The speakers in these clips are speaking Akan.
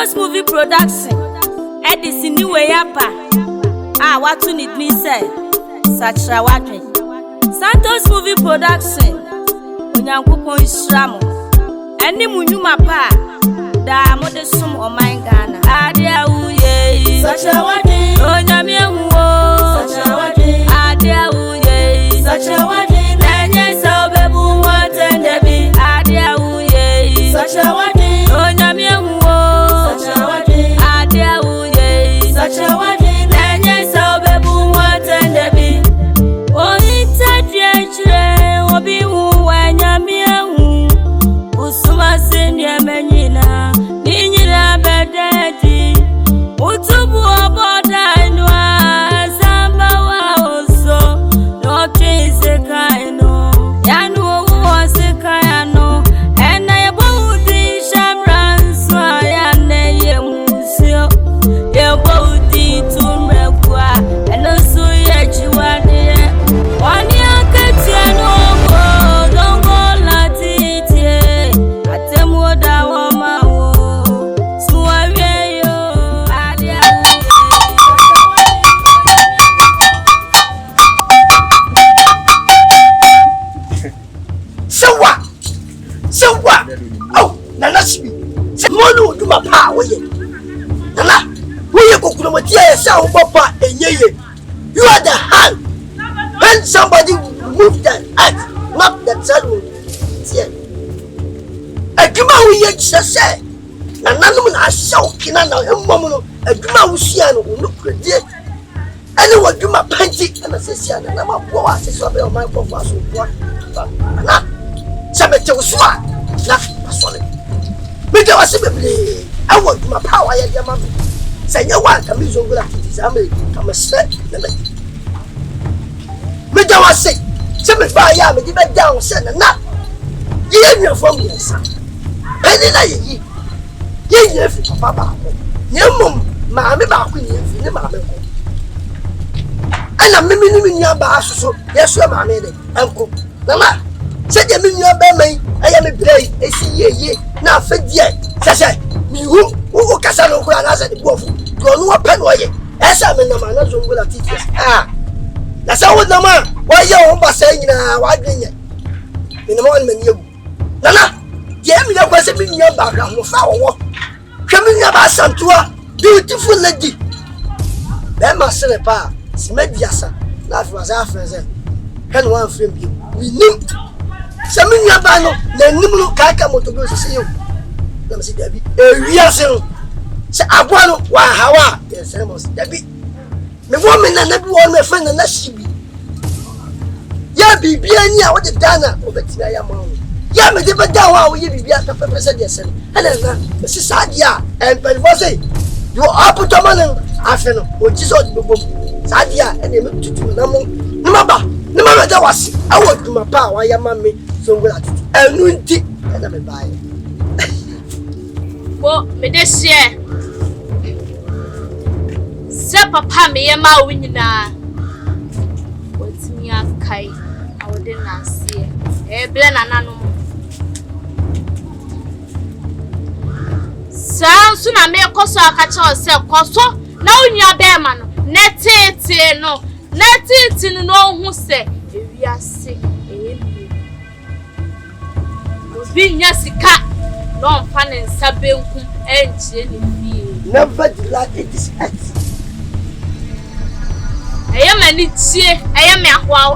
Santos movie production. Edison new way up. What you need me say? Sakyera. Santos movie production. Onyankopon Isramo. Any munyuma pa. Da mo de sum o man Ghana. Adia uye. Sakyera. Onyame hu o. Sakyera. Adia uye. Sakyera. Nenye so bebu watende bi. Adia uye. Sakyera. Onyame hu o. Sakyera. Adia uye. Sakyera. Nenye so bebu watende bi. O itadie chire obi hu wanyame hu. Usuma senye menyina. Ninyira bededi. Utubu oboda inwa. Zamba wa oso. No chise kaino. Yanu uwa se kayano. Ena yebo udi shamranswa. Yane ye musio. Yebo udi tumrekwa. Eno suye chiwane. Wani akati anogo. Dongo latitie. Atemu da wama wo. Suwawe yo. Adia Sewa. Oh, Nana Sibi. Se mono do my power. Nana, we go to my dear sound papa and ye. You are the hand. When somebody move that act, not that salon. A Kumawood yet say. Nana I saw Kinana and Momono, a Kumawood who look good. Anyone do my panty and association and I'm a poor assessor of my professor. Nana. Sabete uswa na pasole mega wasibebele I want my power ya jama senya wa kamizo ngula tizame kama set na mega wase sebe ba ya me di be down se na ye nwa fam yesa eni na ye fi papa ba ko nyemum ma me ba ko fi ne ma me ko ana mimi ni nwa ba asoso yeso ma me de enko na say the million be I am a brave, a see now fedie. Say, me who Casano Granas at the Wolf, go no pen way. As I'm in the man, as will teach us. Ah, that's all the man. Why you are saying now? Why bring it? In the morning, you Nana, give me the question in your background of our walk. Coming about Santua, beautiful lady. Then my son, a pa, Smediasa, that was our friends. Can one frame you? We knew. Samini abano na nimlu kaka motogo se yo na me se dabi ewiase no se aboano wa hawa yes emos dabi me wo me na bi wo me friend na shibi ya bibia ni a wo de dana obetia ya mawo ya me de beda wa wo ye bibia pepe se de se ele na me se sadia en pelfo se you up to man afi no o jiso de bobom sadia e de me tutu na mo ni maba ni mama da wasi awo duma pa wa ya mame so ngula tutu enunti na me bae bo me de share se papa me ye ma wo nyina wotimi akai awode na se e ble na nanom so na me koso akacha o se koso na onua be ma no netete no netete no hu se ewiase Vinya sika no mfane nsabenku enje ni fie never delay it is at ayama ni tie ayama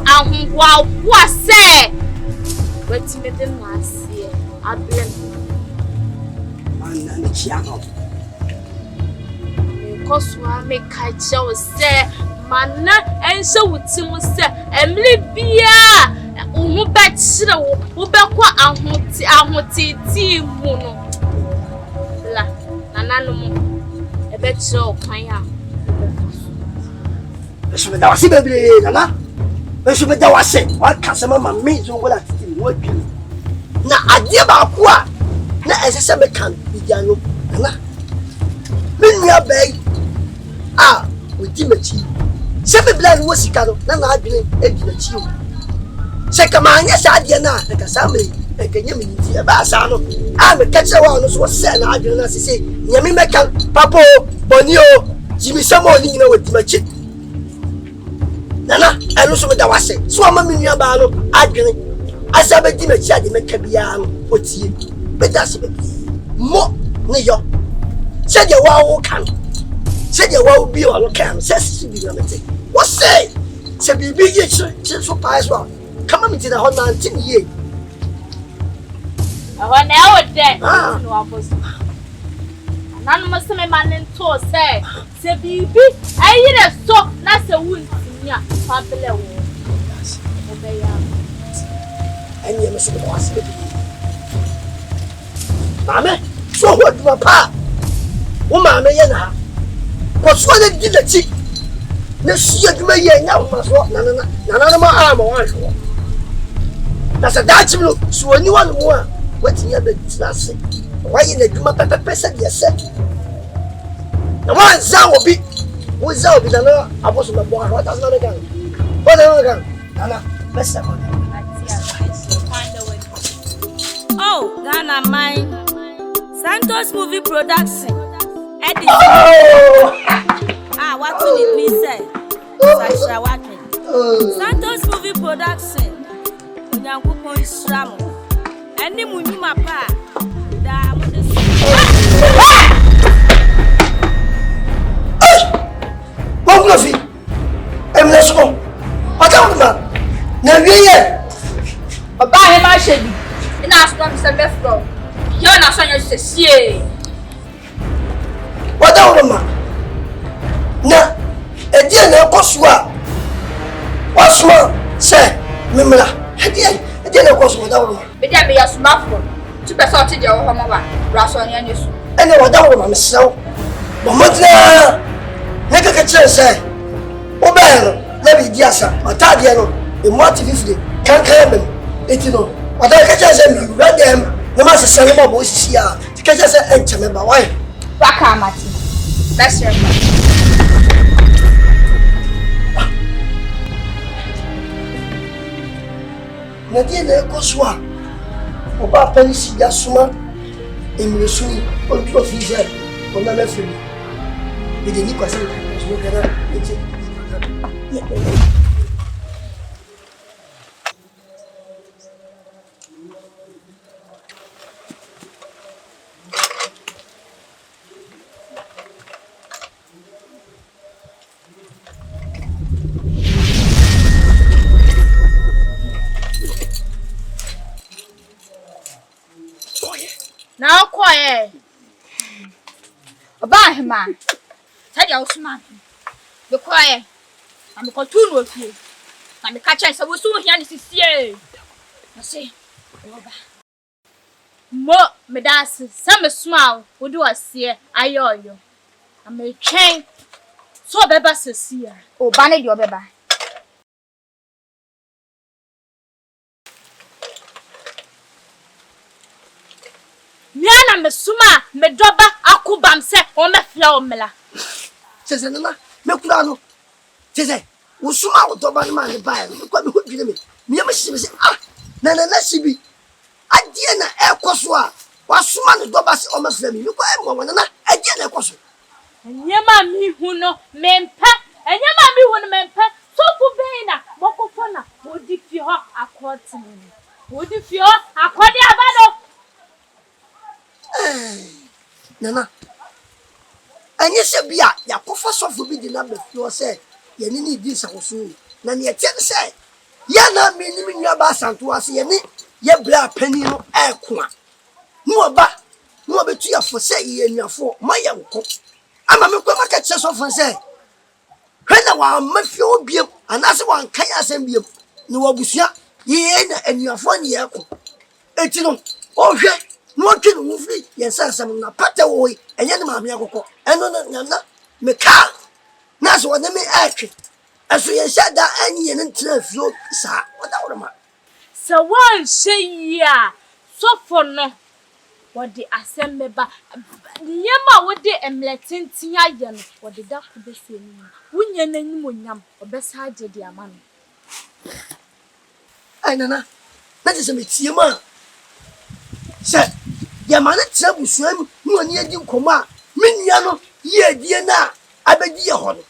ahwa wa se wetime de masie ablen man na chiano koswa me kache o se mana ense wutim se emli bia umu bachire wo bekwa ahoti mu no la nananom e bechire okwan a Esme da wasi bebre nana esme da wasi wa kasema ma me zo ngola titi wo dwi na ade ba ko a na esese me kan bidiano nana me nua bai a odi machi se be bla wo sika no na adwene edi machi o se kama anya sa ade na ka sa me e kenye me nti e ba sa no I'm a catcher one who was sent. I didn't say, Yamimeka, Papo, Bonio, Jimmy Samon, you know, with my chip. Nana, I also with the wase. So I'm a miniabano, I drink. I said, I didn't chat in Cabian, what's you? But that's more, New said your wow can. Said your wow be all can. Says to be limited. What say? Said be big, so pies one. Come on into the hot 19 years. I want now dead. No, none must be man in tour, say. Say, baby, I hear a stop, that's a wound. Yeah, family. And you must was it. Mamma, so what my pa? Woman, Yana. What's what they did a chick? No, she had my young now, must walk none of my arm or one. That's a Dutch look, so a new one more. What's in your bed? Why in the Guma person, yes, sir? The one sound will be. What's up with another? I was my boy. What does not again? What another? Anna, let's have one. Oh, Ghana mine. Santos movie production. Edit. Oh! What do you need me say? Sakyera Wadwe. Santos movie production. Onyankopon Isramo. Any munyuma pa. Da mo de. Bongofi. Emlesko. Atamma. Na wiye. Oba he ma shebi. Ina aso mi se befro. Yo na so nyo sesie. Wadawma. Na edie na ekosua. Wasuma se memla. Edie na ekosua wadawma. Be dia be yasumafo. Tu be so ti de wo homo ba. Raso anya nesu. Ene wadawma mesew. Bomodna. Neka kachire se. Obero na bi diasa. Atade no. E moti 50. Kankan bem. Etino. Wadawma kachire se mi radem. Na ma se sere mo bo sisi a. Kachire se encheme ba why? Waka mati. That's your man. Nadie na ekosua. Oba polisi ya suma. Emresuni onto officer. Ona na fili. We dey ni kwase ko gara eje. Now quiet. Oba hima. Tell your man. Be quiet. I'm going to know you. I'm catch us. I will soon hear this year. I say, Oba. Mo, me das. Some smile. What do I see? I owe you. I'm a chain. So beba says here. Oh, banner your beba. Miana me suma me doba akubam se o me fia o mela. Sese nana me kula no. Sese wo suma wo doba no ma ne bae no kwa me ho dwine me. Me am hye me se na sibi. Ade na ekoso a wa suma ne doba se o me fia me. Me kwa e mo nana ade na ekoso. Enyema mi hu no mempa. Enyema mi hu no mempa. So fu ben na mokofo na odi fi ho akotini. Odi fi ho akodi abado. Nana anya se bia yakofa sofo bi di na be fio se ye ni di sawoso na ne tie se ya na me ni me nua ba santo ase ye ni ye bra pani no ekoa no obetu ya fo se ye nuafo ma ye nko ama me kwa maka che sofo se hwena wa mafio biem anase wa nkan asem biem ni wabusua ye na anuafo ne ye ko eti no ohwe no twe no free yensasam na pata wo enye ne maame akokɔ eno na me ka na so wona me atwe aso yensa da anye ne ntra fio sa wada woroma Se wan hyeya sofo no wode asem meba nyema wode emletintin aye no wode da kudese ni wunye nanyim onyam obesa agede ama no ai nana na je se me tie ma se ya ma ne tia busuam no ani adi nkoma menua no ye die na abedi ye ho no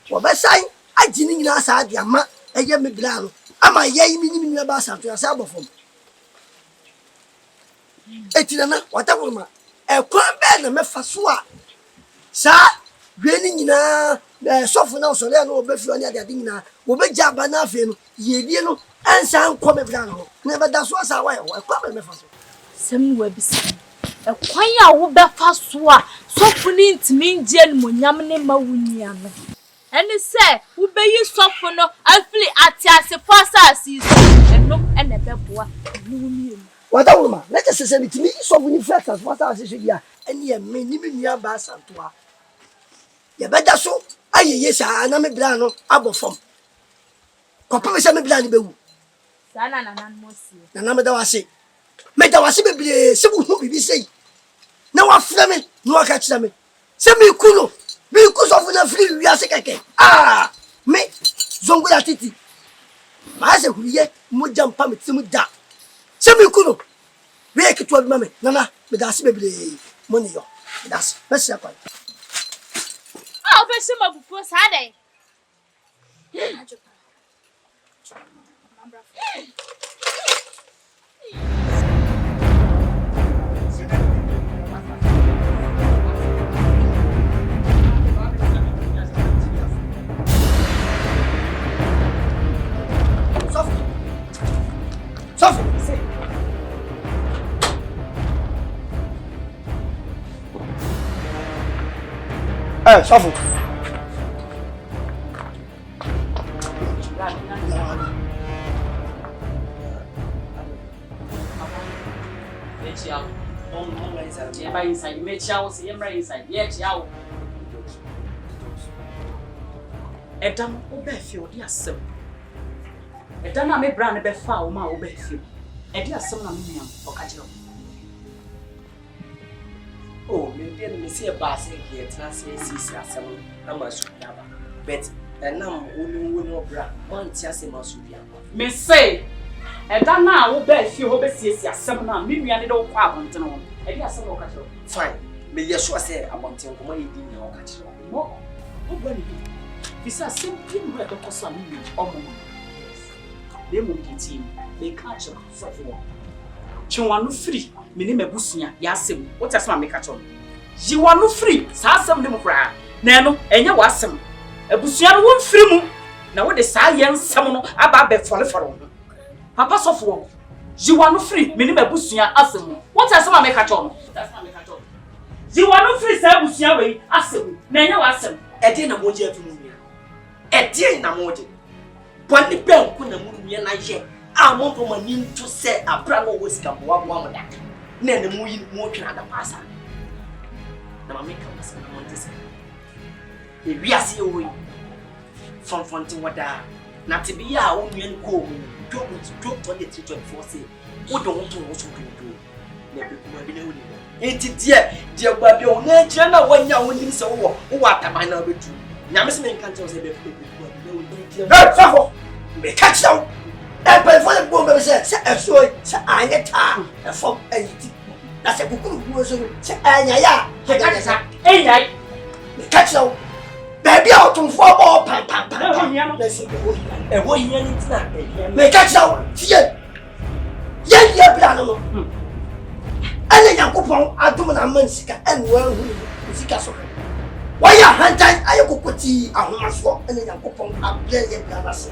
wo be sai agi ni nyina sa ade ama eye me bla no ama ye mi ni menua ba Santos ya sa abofom etina na watawuruma ekwan be na mefa so a sa gweni nyina sofo na osole na obefi oni ade nyina obeja ba na afi no yedie no ansa nko me bla no na be da so asa wa ekwan be mefa so sem wa bi sem ekwan a wo befa so a sofo ni ntimi ngie no monyam ne ma wunia no ene se wo beyi sofo no afili atiase fosa asizo eno ene beboa ni wumi watawuruma na je sese bitimi sofo ni flex fosa asizo dia ene ye me ni menua ba Santos a ye beda so ayeye sa na me bla no abofom kopa me se me bla ni bewu sana na nan mosi na me da wase bebre se bu hu bibi sei na wa fra me no aka kira me se me kuno me kuso fu na free wi ase keke me zongo ya titi ma se huye mo jampa me timu da se me kuno we ekitwa bi ma me nana me da se bebre mo ni yo me da se me se kwa obeshi mabufu sade Sophie Sophie Edam obefi odi asem. Edam na me bra ne be fa o ma obefi. Edi asem na me nua okagiro. Oh, maybe me see a bass here, translate asem na masuyaba. But enam unu bra, one tiase masuyaba. Me say Edam na obefi ho be siesie asem na me nua ne de okwa abonten ho. Edi asem okagiro. Fine. Me ye sure say abonten ko ma yedi na okagiro. No. Obani. Bisa simple we do koso am ni omo. Dem mo team. They catch up sofo. Chinwanu free, me ni mebusuya ya asem. What asem am catch on? Jiwanu free, sa asem dem kra. Na no enye wasem. Ebusuya no won free mu. Na wo de sa yensem no aba be fole. Papa sofo. Jiwanu free, me ni mebusuya asem. What asem am catch on? Jiwanu free sa ebusuya we asem. Na enye wasem. Ede na moje afi mu nua. Ede na moje. Boni benku na mu nua na ye. Amompo mani nto se abra no wosika boa moda. Na ne mu yi mu twena da pasa. Na ma make am say na monte se. E wiase ye wo. Fonfonte wada. Na te bi ya wo nua nko wo. Drop to the 324 say. Wo do wo to wo so do. Na be kuma bi na wo ni. Enti die gba bi o na kire na wanya wo nim se wo ataban na betu. Nyame se me nkan te wo se be kuma bi na wo ni. hey Safo me catch down pe for the bomb be say eso se anya ta e fo ayiti na se kukuru ku so se anya ya Enyai. me catch down baby out on for ball pam E wo yin ni tina. me catch down tie ye bla no ene yakopon adum na man sika enwa hu sika so waya hantan ayekokoti ahomaso ene yakopon abre ye bla na se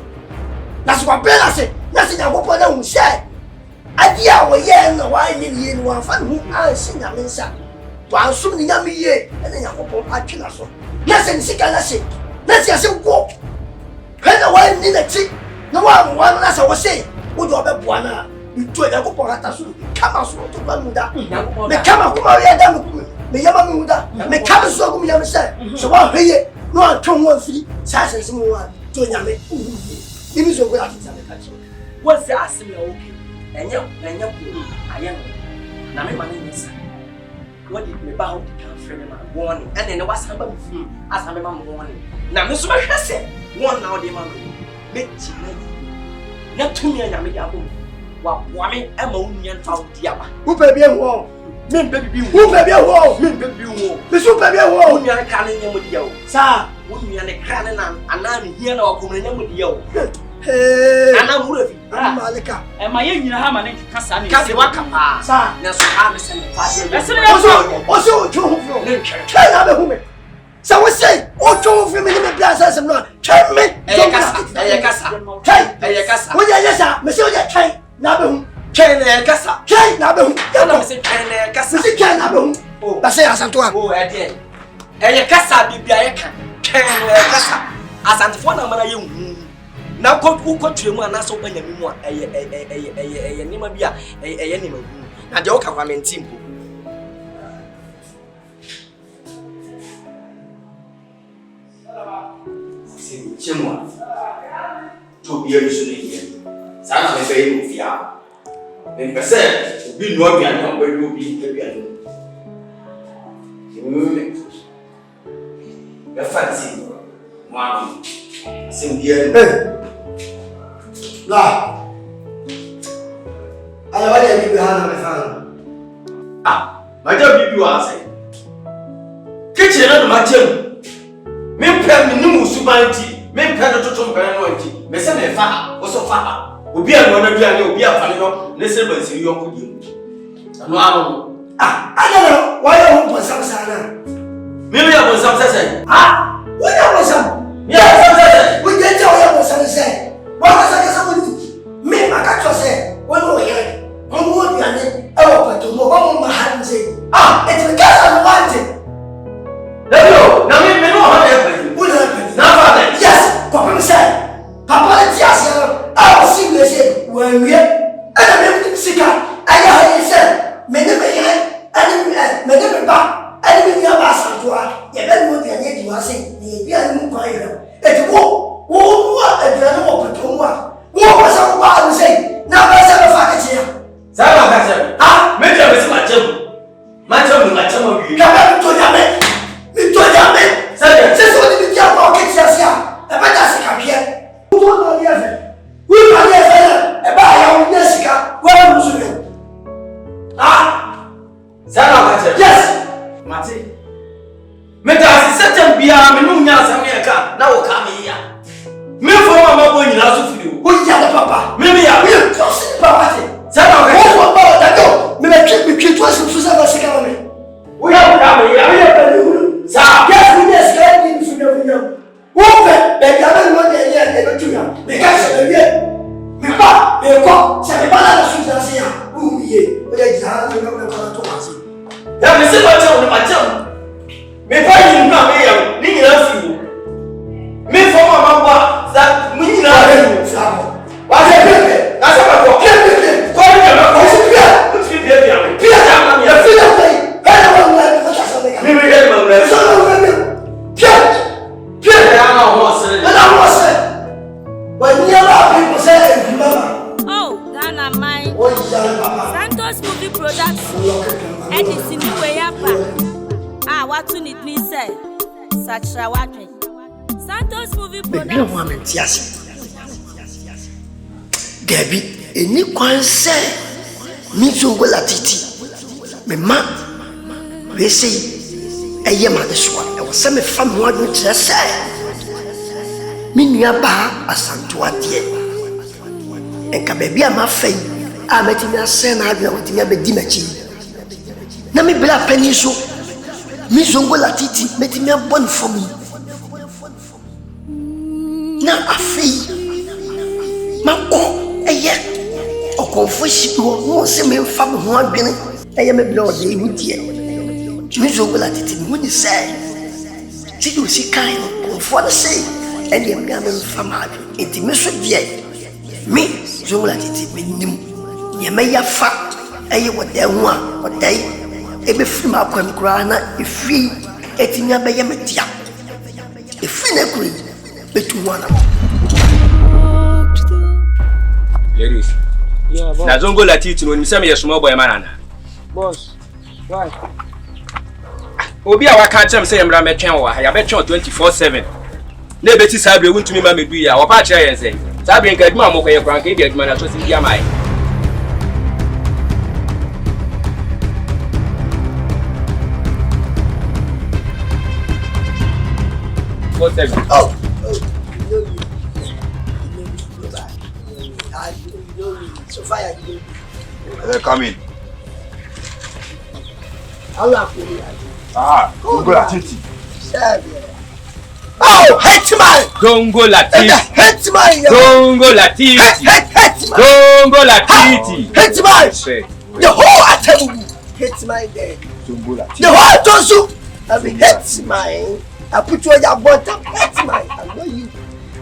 na so abre na se yakopon na hu se adia wo ye na wa ni ye ni wa fa hu an se nyame nsa wa so ni nyame ye ene yakopon atwe na so na se sika na se se wo kana wa ni na ti na wa na se wo se wo do be boa na itu ya ko porata su kama su to ba muda me kama kuma ya da me yama muda me kama su ko mi yama se so wa heye no atun won firi sa se se mu wa to nyame ni mi so ko ati sa me ka chi Wo se asem ya okay. Enye ko ayen. Na me mane ni sa. Wo di me ba ho di kan frame ma warning. Ene ne wasan ba mi fi. Asan be ma mo warning. Na me so me hwese. Won na wo di ma me chi na tumi anya me di abo. Wa me ama unyan fa odi aba. Wo pe bi enwo Me baby Who baby wo? Me baby wo. Me so baby wo. Who ya kan nya mo dia o. Sa. Who ya ne kan na anami hia na wakom nya mo dia o. Hey. Ana mu refi. Malika. E ma ye nyina ha ma ne kasa ne. Kase waka pa. Sa. Na so ha me se ne fa de. Ese ne yo. Oso ojo ho fro. Ne ntwe. Kai na be hu me. Sa we say ojo ho fro me ni me bia sa sem no. Twem me. Eye kasa. Kai. Eye kasa. Wo ya yesa, me say wo ya twem na be hu. Twem na kasa. Twem na be hu. Ana me se twem na kasa. Me say twem na be hu. Oh. Ba say asanto a. Oh, ede. Eye kasa bibia ye kan. Twem na kasa. Asantefo na mana ye hu. Na ko twem ana so banya mi mu a eye nima bia eye nima hu. Na de wo ka kwa mentim po. Chimwa to be a mission. Sana me pay no fia. Then per se, be no be an number you be a the fancy. One sim here. La. Ala wale bibi hana me fan. Ah, my job you are say. Kitchen na ma chem. Me pɛ me numu subanti, me pɛ do totom pɛ no anti. Me se me fa, wo so fa. Obi a no na duane, obi a fa no, ne se ban siri yonko dim. Ano ano. Ah, ana why you want some sana? Me me ya bon sam sese. Ah, what you want some? Me ya sam sese. We get you want some say. What was I say? Me maka cho say, we no here. On wo duane, e wo pato mo, wo ma han say. Ah, it's because I want it. Hello, na me no ha na e What happened? na fa na. Yes, Papa me say. Papa le tia say, I was see me say, when we and I me sika, I ya he say, me ne me here, and me ne me ba, and me ya ba santo a, ye be mo dia ye di wa say, ye bia ni mu kwa ye. E ti wo a bia no wo pato mo a. Wo ba sa wo ba say, na ba sa ba fa ka tia. Sa ba ka tia. Ah, me dia me se ma chem. Ma chem ma wi. Ka ba to ya me. Mi to ya me. Say, se so ni dia ba ka tia sia. E ba da sika pie. Wo na ye fe. Wo na ye fe. E ba ya wo na sika. Wo na musu me. Ah. sa ba ka tia. Yes. Mate. Me da se setem bia me no nya asam ye ka na wo ka me ya. Me fo ma bo nyina so firi o. Wo ya da papa. Me ya. We to see papa te. Sa ba ka tia. Wo ba da go. Me twi to so so sa ba sika me. Wo ya ka me ya. We ya ba ni hu. Sa. Yes, we yes ka ni fu na. Wo pe be ga na no de ye e be tu ya. Me ka se be ye. Me ba me ko se me ba na so sa se ya. Wo mi ye. Wo ya ja na me ko to ma se. Ya me se ba cha wo ma cha. Me pa yin na me ya. Ni nyina fi wo. Me fo ma ba za mu nyina fi wo. Sa. Wa se pe. Na se ba ko. Ko ni ya ma ko. Wo se bia. Ku fi bia. Bia ja ma ya fi na pe. Ha na wo na ko ta so me ka. Me me ya ma na. So na wo me. Pia. Pia. Ya na ho se. Na wo se. Wa ni ya ba people say mama. Oh, Ghana mine. Wo ya papa. Santos movie production. Edison Weyapa. Ah, what you need me say? Sakyera watwe. Santos movie Baby, production. I'm in tears. Debbie, any kwan say, me so go la titi. Me ma, we say, a yama the swan. I was some from what we just say. Me near ba a santua dear. And can baby, I'm a fay. I met him a sen, I will with me a bedimachi. Na me bla penny so. Me so go la titi, met me a bun for me. Na afei mako eye okonfoshi wo mo se me fa me ho adwene eye me bla ode ihu die me zo bla titi me ni say ti do si kan konfo da say e de me am fa ma adwene enti me so die me zo bla titi me nim ye me ya fa eye wo de ho a odai e be fi ma kwam kura na efi eti nya be ye me dia efi na kuri betu wana. Yeris. Yeah, boss. Na zongo la titi no nimsema ye small boy manana. Boss. Why? Obi a waka chem say yemra metwen wo ha ya betwen 24/7. Na ebeti sabre wuntumi ma medu ya. Wo pa kire yen say. Sabre nka aduma mo koye kran ka bi aduma na so si dia mai. 24/7. Oh, you know me. So far, you know me. Come in. Allah, Go at it. Oh, Hetman! Gongo Latiti. Hetman! Gongo Latiti. Gongo Latiti. Hetman! The whole attempt, Hetman there. The whole Tosu, I mean, Hetman. I put you on your bottom, Hetman. I know you.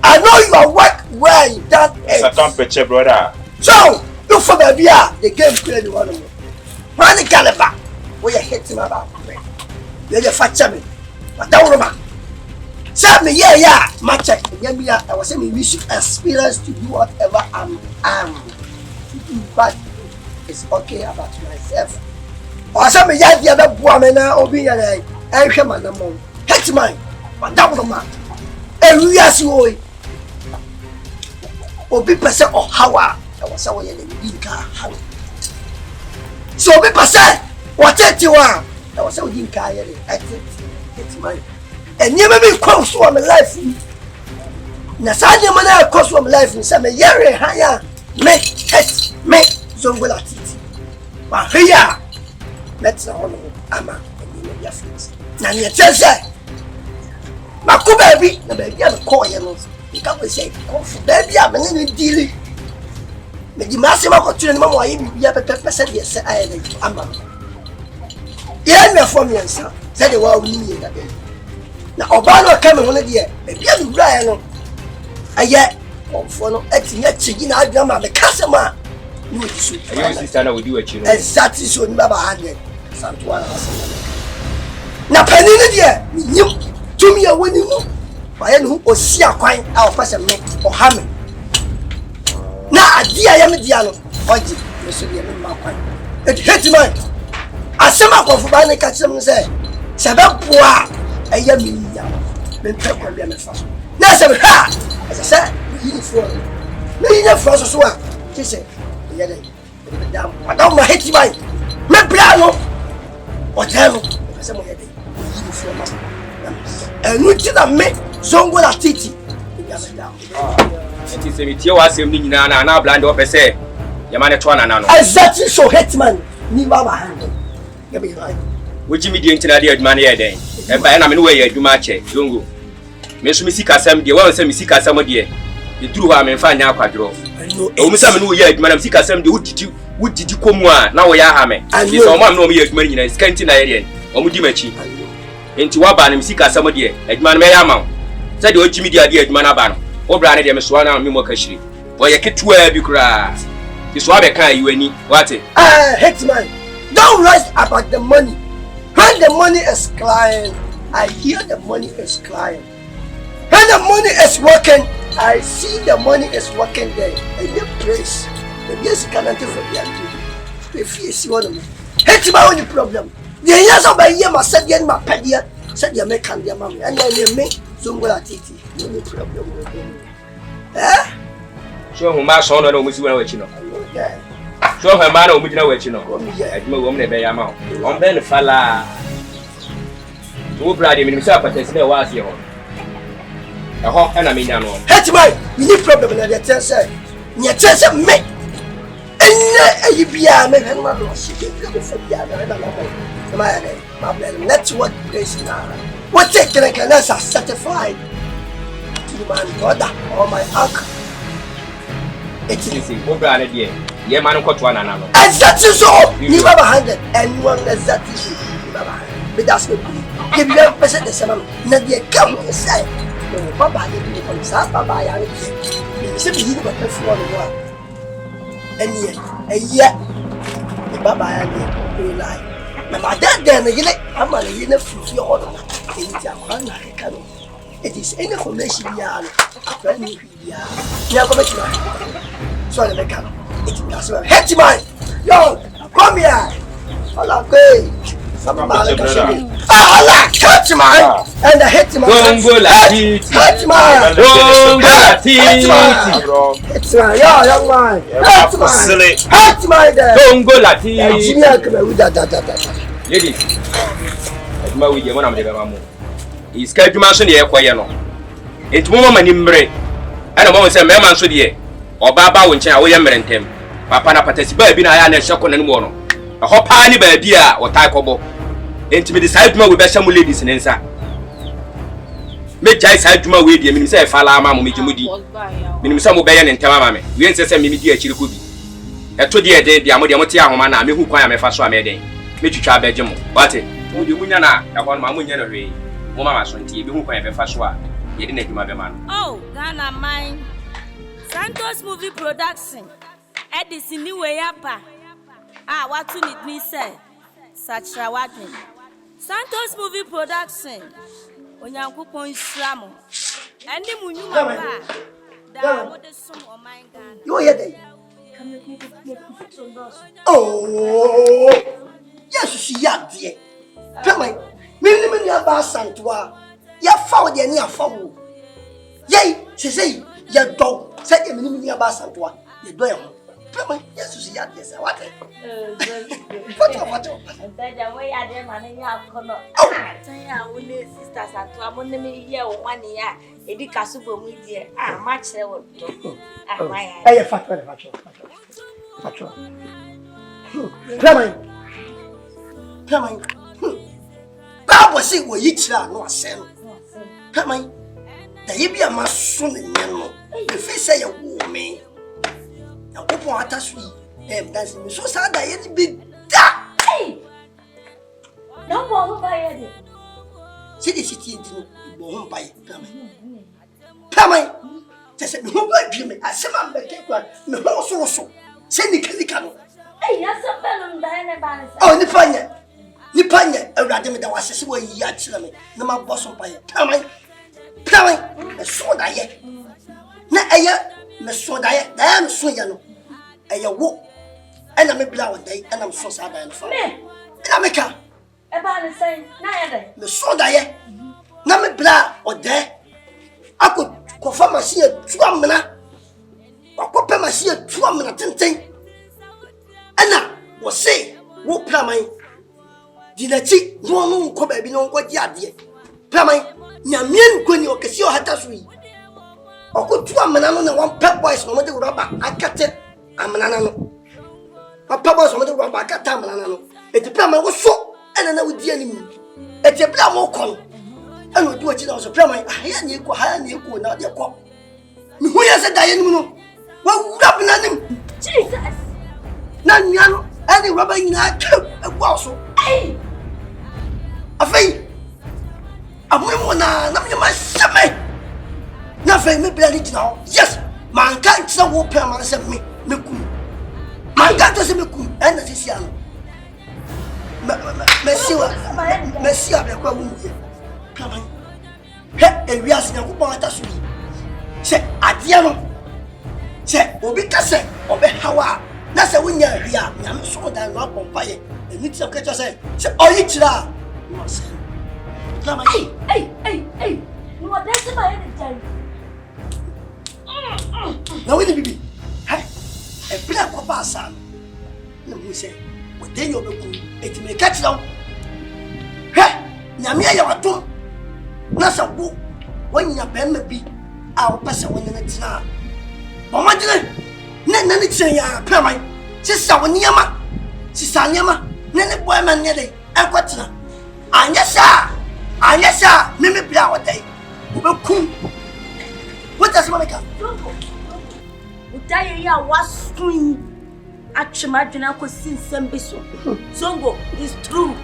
I know your work well you done it. Satan Peche, brother. So, look for the beer, the game clearly one of them. Run the caliber. Where you hit him about. You're the fat champion. But don't remember. Tell me, yeah, my check. I was saying we should experience to do whatever I am. But it's okay about myself. Or some of the other woman or be a man among. Hit mine. But don't remember. And we are so. Or be percent or how I was away in the car. So be percent. What you are? I was so in car. It's mine. And you may be close to my life. Nasanya mana close to my life in some year higher. Me, Zongola Titi. But here, let's not Ama and you know your friends. Nanya Chelsea. Maku baby, the baby have a call you. You can't say, come for baby, I'm a dealing. The massive opportunity, Mamma, you have a percent yes, I am. Yeah, from me, sir. Said the world we need that day. Now, Obama coming one of the year, maybe I'm Brian. I yet, for no acting yet, chicken, I drama, the customer. You sister with you, exactly so in Baba Handed. Now, Penny, you to me, when you know, by any who see a coin, our person make or hammer. Now, dear, I am a diano, or did you see my coin? It hit mine. As some of the Bani catch them say, Sabapua, a young men talk on them first. Now, some ha, as I said, you for me, no first as well. She said, I don't my hit mine. Me piano or tell some of the and we did not make Zongola Titi. It is a meteor was in Nana and I blind up a say, Yamanatuana. Exactly so, Hetman, Nibaba handle. Which immediately did money a day. And by any way, you do match it, Zongo. Miss Missika Sam, the one send Missika some day. You do have me find out quadro. Oh, Miss Samu, yet, Madam Sika Sam, what did you come one? Now we are hammer. And you know, no me money in a scanty Nigerian, or Mudimachi. Into Waban and Sika some day, like man may amount. Said the Jimmy dear Manaban, or Brandon Mswana Mimokashi. Or you get to where you cry. This Wabe can you any what it? Hetman, don't write about the money. When the money is crying, I hear the money is crying. When the money is working, I see the money is working there. And you praise. The music cannot for the if you see one of me. It's my only problem. The years of my year, my said, my pedia, said you make candy, mammy, and then you make Zongola Titi. No problem with me. Eh? Show who my son or Miss Wachino. Show her man or Midna Wachino. At no woman, a amount. On Ben Fala. No bride himself, but there's no was here. A hawk and I mean, no. Hetman, you need problem in the Tessa. You tell me. And you be a man and one loss. You get for the network place now. What take I can answer certified to my brother or my uncle? It is what brand dear. Yeah, man, got one another. Exactly so. You never handed and one exactly so. But that's me. Give you a percent the same. Nadia come and say, Papa, you come, Papa, I am simply you got the floor. And yet, the Baba and you lie. Now, that then, I'm a little free order. It is any information. So I make up. It does not hit mine. Yo, come here. Allah, go. Allah, catch mine. And I hit mine. Zongola Titi. Catch mine. Zongola Titi. It's my young man. Catch mine. Catch mine there. Zongola Titi. Ladies. My way, one of the Mamu. He's scheduled to mention the air. Enti mo mama ni mre. Ana mo se me man so de oba ba wo nchen a wo ye mre ntem. Papa na patasi ba bi na ya na hye ko na mu no. Ho pa ni ba bi a wo tai kobo. Enti me decide ma we be hye mo ladies ne nsa. Me jai side dwuma we die minim se fa la ama mo mejimudi. Minim se mo be ye ne ntem ama me. We nse se me di akiri ko bi. Eto de de dia mo de mo te ahoma na me hu kwan a me fa so a me den. Me twitwa ba gye mo. Wate. Mo de munya na e ho ma mo nya na hwe. Mo mama so ntie bi hu kwan e be fa so a ye de na dwuma be ma no. Oh, Ghana mine. Santos movie production. Edison ni we yapa. Ah, what you need me say? Sakyera wagen. Santos movie production. Onyankopon Islamo. Andi munyuma pa. Da mo de som o my Ghana. You hear that? Oh, yes, she yard dear. Come on, me about Santua. Ya found the near fowl. Yay, she say, your dog said you mean about Santua. You do. Come on, yes, she yard yes. What? What? Better way I dem and ya kono. Ah, tanya we need sisters Santua. Mo ne me here 1 year. Edi kasubo mu die. Ah, match le wo. Ah, my. Hey, factor. Come on. Bible say we each are no asem. Come on. The Ibia must soon and no. If he say a woman, now open water sweet. Dancing so sad that it be that. Hey! No more by it. See the city in the by Come on. Just say, who might be me? I say, I'm the cake one. No, so. Send the Kalikano. Hey, that's a fellow by Oh, Nipanya, a radimid that was a way yachilame. No more bosom by it. Come on. A sword I yet. Not a year, Miss Sword I yet. I am so young. A walk. And I'm a blower day, and I'm so sad and for me. And I'm a car. About the same, neither. The sword I yet. Not a blower or there. I could confirm I see a 2 minute. Or confirm I see a 2 minute thing. And now, what say, what plammy? Dinachi, no come baby, no what yard yet. Plammy, Yamian Queen or Cassio Hatasui. Or could 2 minutes on 1 pep boys no matter rubber. I cut it. I'm an anano. My papa was on the rubber. I cut time anano. It the plammy was so, and I would the enemy. It's a plam or con. And we do it also plammy. I had you go higher and you go not your cop. Who has a diamond? What would happen? Jesus! Nanyano, any rubber in that a wasso. Hey! A fee. A woman, I'm my stomach. Nothing, maybe I need now. Yes, man can't so whoop him and send me. Man can't say me, and that is young. Messia, come on. Hey, we are seeing a woman at us. Say, Adiano. Say, Obicase, Obe Hawa. That's a winner here. I'm so that not on fire. And it's okay to say, oh, it's that. Hey. You are dancing by any time. Now, with the baby, hey, a black papa son. No, we say, what then you'll be it may catch down. Hey, Namia, you are too. That's a book. When your pen may be, I'll pass a 1 minute now. But what do you? None say, Plammy. Sister, when Yama, Sister Yama, Nene Boyman Nelly, Aquatina. And yes, sir, Mimi Blower Day. What does Monica? Utaya was swing. Actually, imagine I could see some biso. Zongo is true.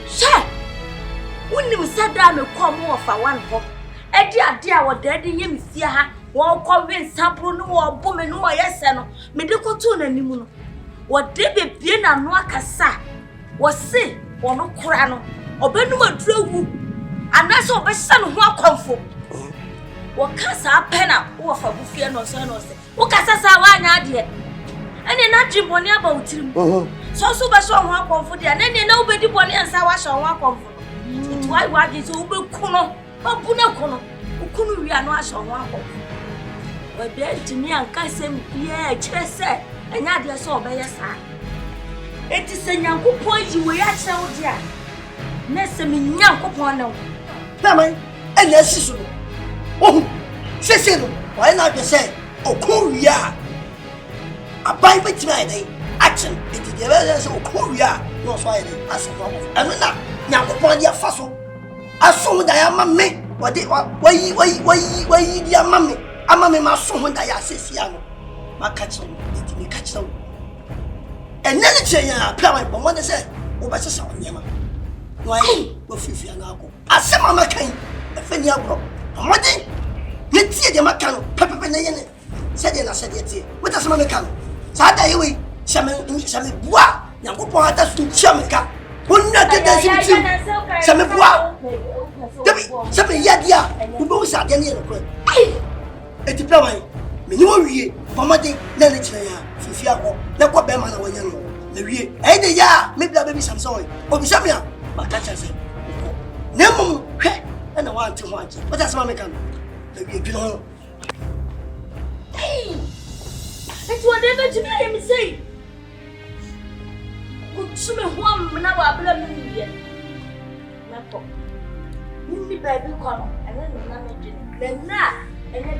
Sir, when you sat down and come more for 1 hop, dear, what daddy, you see her. Wọ́n kọ́ wí nsàbúrú ní wọ́n bọ́ mi ní wọ́n yẹ sẹ́ no mèdè kọ́ tó nà nímú no wọ́n dé bèbí nà nù akásá wọ́n sè wọ́n kúrà no ọ̀bẹ nù wọ́n dúró wù anásẹ ọ̀bẹ sẹ́ no ho akọ̀nfo wọ́n kásá apẹ́ nà wọ́n fà bufie nà ọ̀sẹ̀ wọ́n kásá sá wọ́n anyá adìẹ ẹni nà dì bọ̀ ní abà òtìrì mu sọ́sọ́ bẹ́ sọ ho akọ̀nfo dìẹ ẹni nà wọ́n bẹ́ dì bọ̀ ní ẹ̀nsá wọ́n ahyẹ ho akọ̀nfo ètò wáyé wọ́n adìẹ sọ wọ́n bẹ́ kú no wọ́n bú náà kú no okunu wi ano ahyɛ ho akɔnfo wabia ntimi anka sɛm bia kyerɛ sɛ ɛnya deɛ sɛ ɔbɛyɛ saa eti sɛ nyankopɔn yi wɔ ya kyerɛ wo dia na sɛ me nyankopɔn ne wo Plammy, and yes, Oh, say no. Why not just say, oh, Korea? A buy by tonight, action. It is the evidence of Korea. No, so I as a problem. And now, upon your fossil. I saw that I am me. Why, dear mammy? I'm a mamma, so when I say, my catch them, let me catch them. And then it's a parent, but one said, oh, but it's a yama. Why, no, Fifi and Uncle. I said, Mamma came, a penny up. I'm ready. Let's see the Macano, Pepper Penny. Said, I said, what does Mamma come? Saturday, we, some bois, young people are just to Chamaka. Wouldn't not get that some bois. Some yadia, who both are getting a quick. It's a plan. Minori, Pomade, Nenetria, Fifiako, Nako Bemana, when you know. Maybe, hey, ya, maybe baby some soy, or Samia, my catcher said. Nemo, and I want to watch. What does Mamma come? Maybe you know. Hey, it's whatever to hear me say. Good to me, one now I blame me. Nako. Baby come, and then the na, and then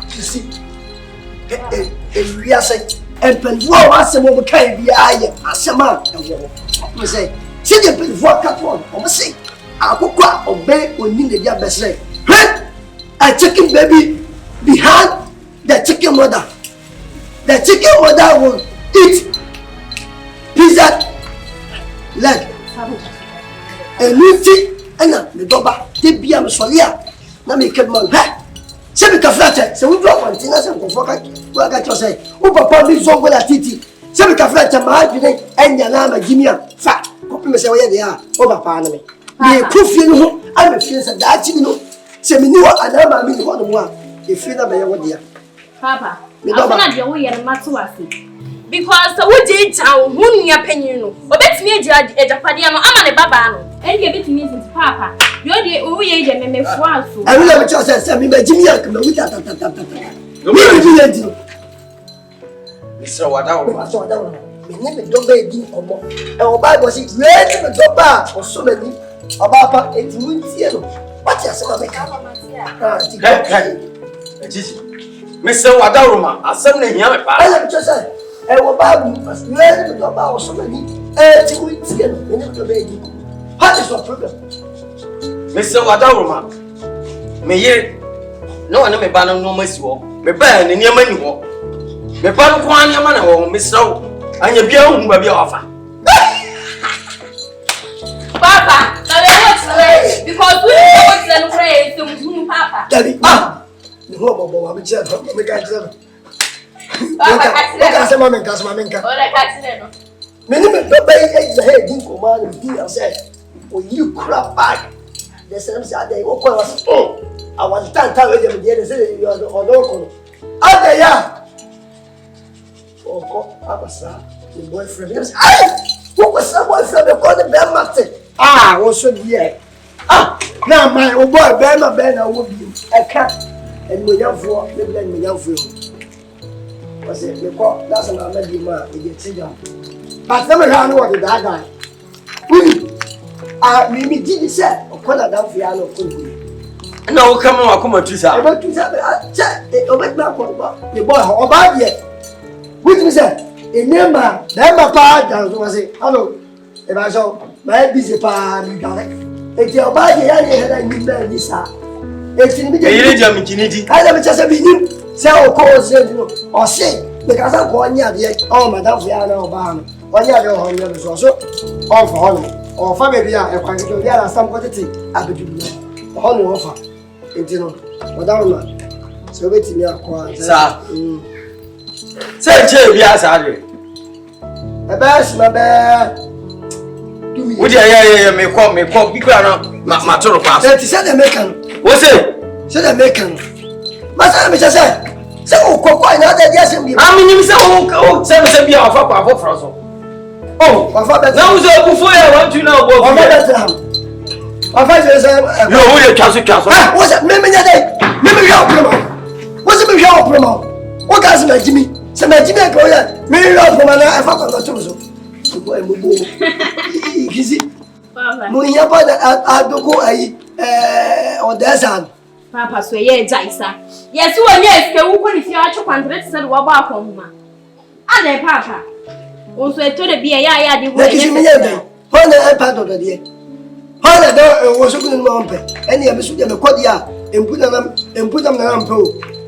you see, we are saying, and Penwa was some of a kind of eye, as a man. We say, see the Penwa cut one, or say, I will go obey when you need the best say. A chicken baby behind the chicken mother. The chicken mother will eat pizza leg. And you see, and the doba, the Biam Solia. Na me kedman ha se me kaflate se wo do kwantina se nkofo ka to say wo papa bi zo gola titi se me kaflate ma adwene anya na ma gimia fa kopi me se wo ye de a wo papa na me kufie no ho a me fie se da chi no se me ni wo ana ma mi ni ho no mo a e fie na me ye wo de a papa afana de wo ye na mato ase because wo je jaw hu nua panyin no obetimi ejapade no ama ne baba no enye betimi sinti papa yo de wo ye je memefo aso I will let you say me jimi ak me wuta ta me bi ye di Mr. Wadawo me ne me do ba di omo e o Bible say we ne me do ba o so mani oba pa etimu ntie no what you say me ka Mr. Wadawo ma asem na hia me pa I let you say e wo Bible we ne me do ba o so mani etimu ntie no me ne do ba di what is your problem Mr. Wadaruma, me ye no one me ban no masiwo. Me ban ni niam ni ho. Me ban ko an niam na ho, Mr. Anya bia hu ba bia ofa. Papa, na we what because we want to pray to Papa. Daddy, ni ho bobo wa me che me ka che. Papa, ka se mama nka. Ola ka che no. Me ni me do ba e he din ko ma ni di say, "Oh you crap bag." The same Saturday, what was I was time with them the say you are the local. Adaya. Oh, Papa sir, your boyfriend. What was some boyfriend called the bear master? Also here. Now my boy Ben will be a cat and we have for the blend me out for you. Was it the call? That's an American man, it gets it down. But never ran what the guy. Mimi did say, or call a down for Yano. No, come on, come on, Tisa. About to say, the boy, or bad yet. Which is a number, never part down was it. Hello, if I saw my busy part, you got it. It's your body, I had a new man this hour. It's in the beginning. I never just a beginning. Say, of course, or say, because I'm going near the oh, Madame Fiano Obama. Or your home, also, all for honor. Or family, a quantity of some quantity, I could do the whole offer. It's no, Madame. So wait me a quantity. Say, Jay, yes, I do. A bash, my bear. Would you may call me, my total pass? That is said American. What's it? Said American. Master, Mr. Say. So, quite not that yes, and I mean, you say, oh, 7 be off up for us. Oh, my father, now before I want to know what my father said. No, we castle. What's that? Maybe your promo. What's it your promo? What does my Jimmy? Some Jimmy go there. Maybe your promo. I forgot the truth. You see, Munya, I don't go. on the sun. Papa, so ye jaisa. Yes, you are yes, can we put if you are to contract said what about home? And Papa. Also, I told the beer, yeah, the way you mean. Hold the part of the day. Hold the door was open in Mompe. Any of us with the Kodia and put them around Pro.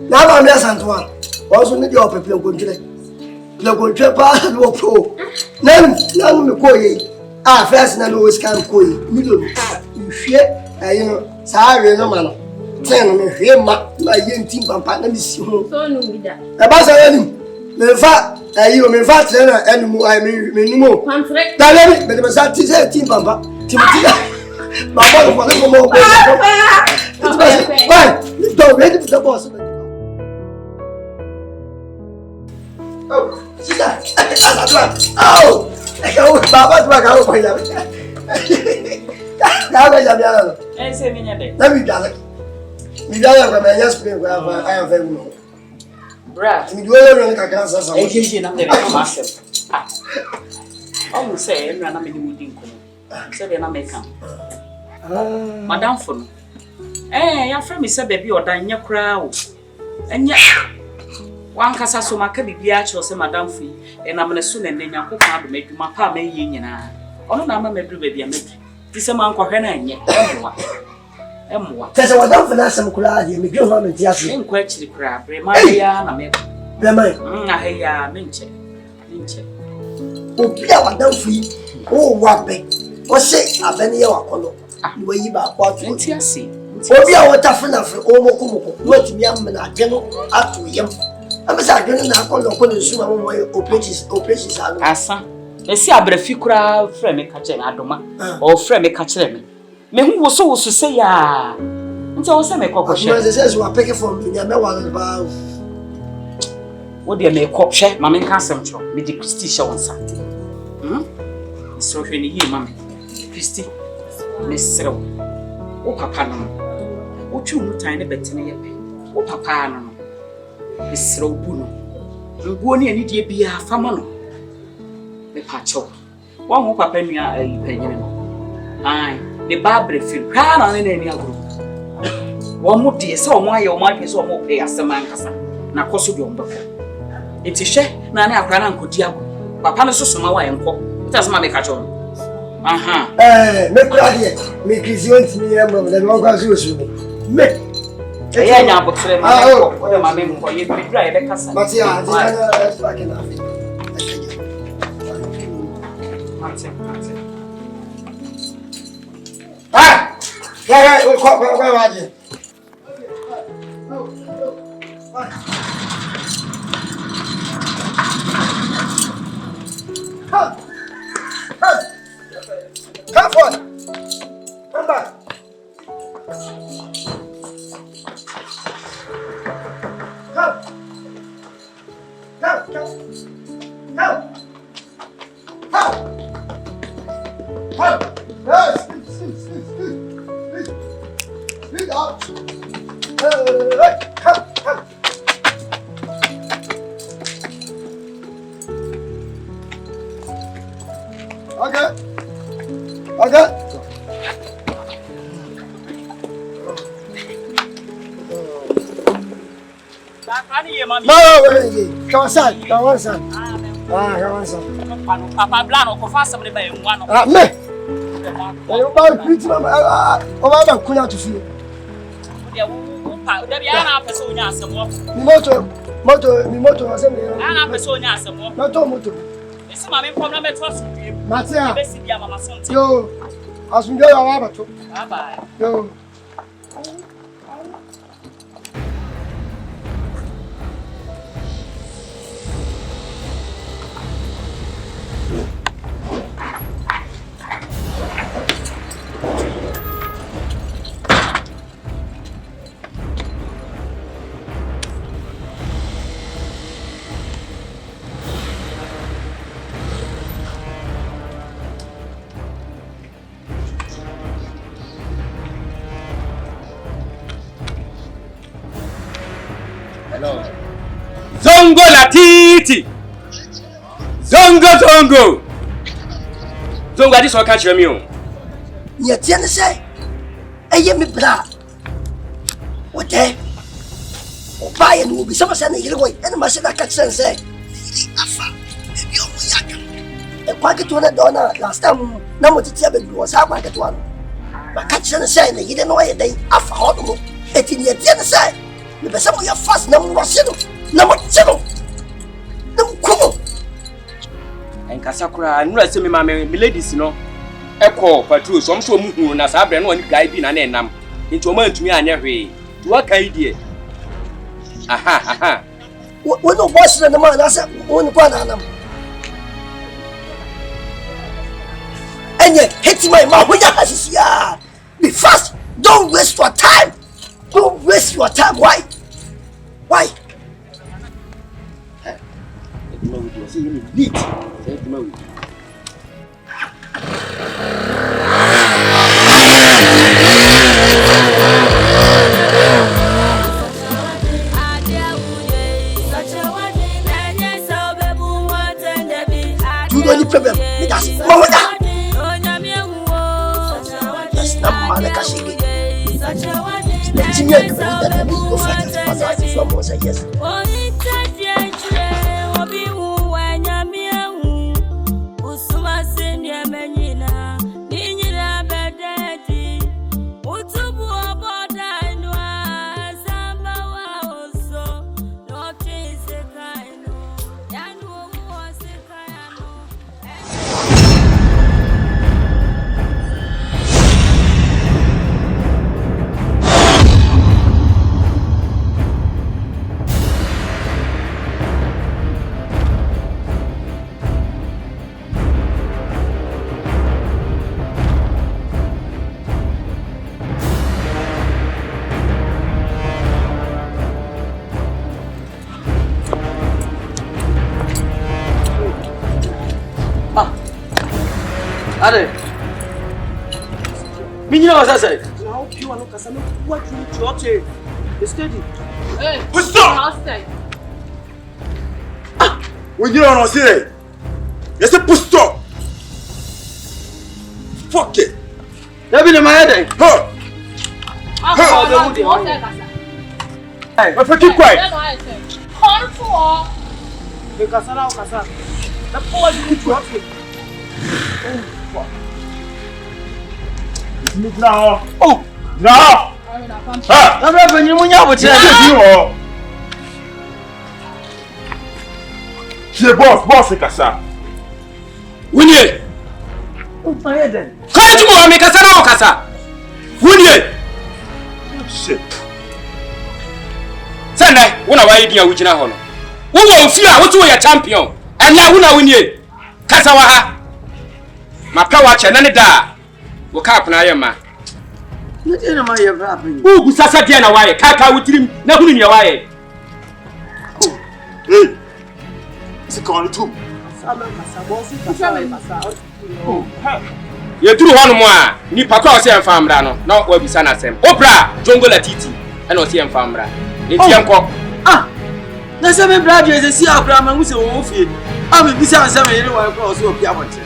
Now I'm less than one. Also, need your people contract. Local trapper, no pro. None me koi. First, and always can koi. Middle. You share, you know, sorry, no man. 10 me here, my young team, partner, Miss. So, no, be that. About me fa you me fa trainer enu I me numo contract dalemi me me sa ti se team papa timoti baba ko le ko mo ko why don't ready for the boss oh sita oh baba tu ka ko ya ka ya bia se mi nya de na mi bia ko me nya spring ko I am very no Brad, mi duwe yo nka kansa sa. Ejeje na me come asem. Oh, say em na me di mudi nko. Say be na me kan. Madam fo no. Ya fra me say baby odan nya kra o. Enya. Wan kasa so maka bibia cho say madam fo yi. Na me so na nya kokon ado madwuma pa ma yi nyina. Ono na ma medru baby a medru. Ti say man kwahwe na anye. Emwa. Tese wadam fina sem kula ade me gyo ma ti ase. Enkwa chiri kra bre ma ya na me. Bre ma. Aheya menche. Obi a wadam fi o wabe. O se abeni ya wakono. Wo yi ba kwa tu. Nti ase. Obi a wota fina fi o mokumoko. Wo ti mi am na ade no atu yem. Amesa ade no na akono ko ne su ma mo operations anu. Asa. Esi abrafi kra frɛ me ka kyerɛ adoma. O frɛ me ka kyerɛ me. Me hu wo so say ya. Nti wo se me kokɔhwɛ. Me say so apeke from me me wa ba. Wo de me kokɔhwɛ ma me nka asɛm kyerɛ. Me di Christy hyɛ wonsa. So hwɛ ni yi ma me. Christy. Me serew. Wo papa no. Wo twu mu tan ne betene ye pe. Wo papa no. Me serew bu no. Mbuo ne ani die bia fama no. Me pa kyɛw. Wo ho papa nua ayi panyene no. Ai. The Barbara feel crown on any agro. One more dear, so why your mark is almost pay as a man cassa. Na cost of your book. It is share, Nana Gran could diabo. Papa so some and call. It does not make a job. Aha. Make credit, make his own to me, the local zoo. Make. Yeah, but what am I mean for you? Be dry, the cassa. But yeah, that's back enough. Yeah, we'll call where are you? Come on. Come back. Come on, son. Come on, son. Papa Blano, go fast somebody by one of me. I'm about to preach, Mama. I'm going to see. Debiana Personas, some more. Moto, Anna Personas, some more. Moto. It's my problem at first. Matia, Mama son. yo, as we go, I have to. Bye. Yo. Zongo la titi. Zongo. Zongo adi so catch me o. Ye tiene say. ɛyɛ me bra wɔdɛ ɔbaayɛ no obi sɛ masɛ ne yere wɔ ɛne masɛ na ka kyerɛ sɛ afa ebi ɔmo yɛ aka ɛkwa ketewa no dɔɔ na last time na mo tete abɛduru wɔ saa akwa ketewa no maka kyerɛ no sɛ ne yere no ɔyɛ dɛn afa hɔ no mo ɛti neɛ deɛ no sɛ mepɛ sɛ moyɛ fast na mowɔhye no na mokye no na mokum ɛnkasa koraa nnura sɛ me ma me ladies no ɛkɔ patrol so ɔmso ɔmu hunu na saa brɛ no ɔne guy bi na ne nam nti ɔma ntumi anyɛ hwee nti waka yi deɛ aha wɔne ɔbɔ hyerɛ no ma anaasɛ wɔne kɔ anaanam ɛnyɛ heti ma wonya ha sisiaa be fast don't waste your time why you don't need problem me that's it mawada that's not malakashigi let me get that me go fight for that from was yes Ade. Minha was say. Now you are not kasame what you chote. Steady. Hey. Stop. When you don't see it. Yes, push stop. Fuck it. That be my head. Huh. Hey, but keep quiet. Call for. The kasara kasa. The poor you chote. Now. Oh. Now. Ah. I'm not going to munya buche. C'est boss kasa. Wunye Oh, my head. kaya tumo me kasa na okasa wunye Shit. sende wona waye dia wugina ho no wo wo ofi a wo to ye champion ena wona wunye kasa wa ha mapɛ wa kyɛ na ne da wo ka apena yɛ ma Na dey na my head happen. wo gu sasa dia na waye ka wutirim na hunu ne waye Hey. C'est quand le tout. ye duru ho no mo a ni papa o se emfa amra no na wa bisa na sem opra jongo la titi ena o se emfa amra ne tie nko Ah. Na say me brother is see Abraham and we say wo fie. Ah me bisa answer me yere wa ko so obi abonte.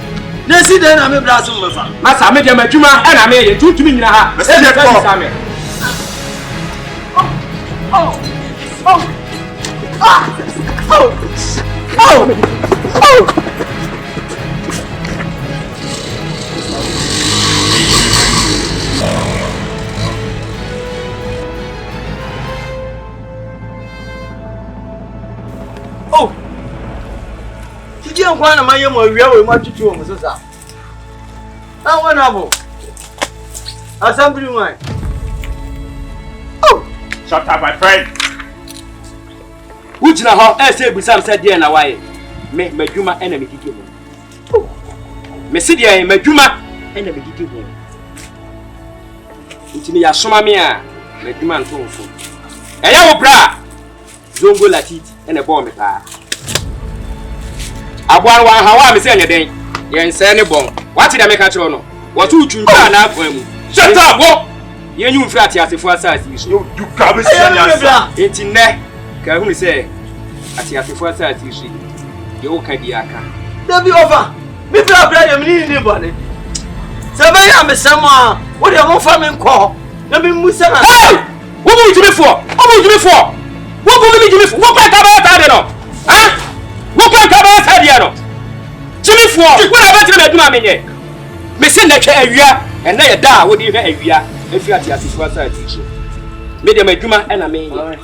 Na see dey na me brother so me fa. masa me de madwuma ena me ye tuntumi nyina ha Mese de ko. Oh. Tiji nkwa na maye mo awia we mo tutu o mo so sa. Na wona bo. Assembly man. Oh. Shut up, my friend. wugina ho say busam say de na waye me madwuma ena me didi ho me se de madwuma ena me didi ho ntimi ya soma me a madwuma nto mfo eya wo bra zongo latiti ena bo me pa aboar wa hawa me se nya den ye nse ne bon wati da me ka kire no wo tu twunta na afan mu Shut up, wo. ye nyu mfiri atiasefo asasi so You got me serious. enti ne ka hu se atiasefo asasi so ye wo ka di aka Dey be over. Me brother brother me ni bone. Se be ya me sama. Wo dey mo fa me nko. Na me musa. Hey! Wo bu jimi fo. Wo bu jimi fo. Wo bu mi jimi fo. Wo pa ka ba ta de no. Ha? Wo pa ka ba ta de no. Jimi fo. Wo na ba ti na aduma me nye. Me se na twa awia. And na ye da wo di hwe awia. Efi ati asifo asa ati chi. Me de maduma e na me nye.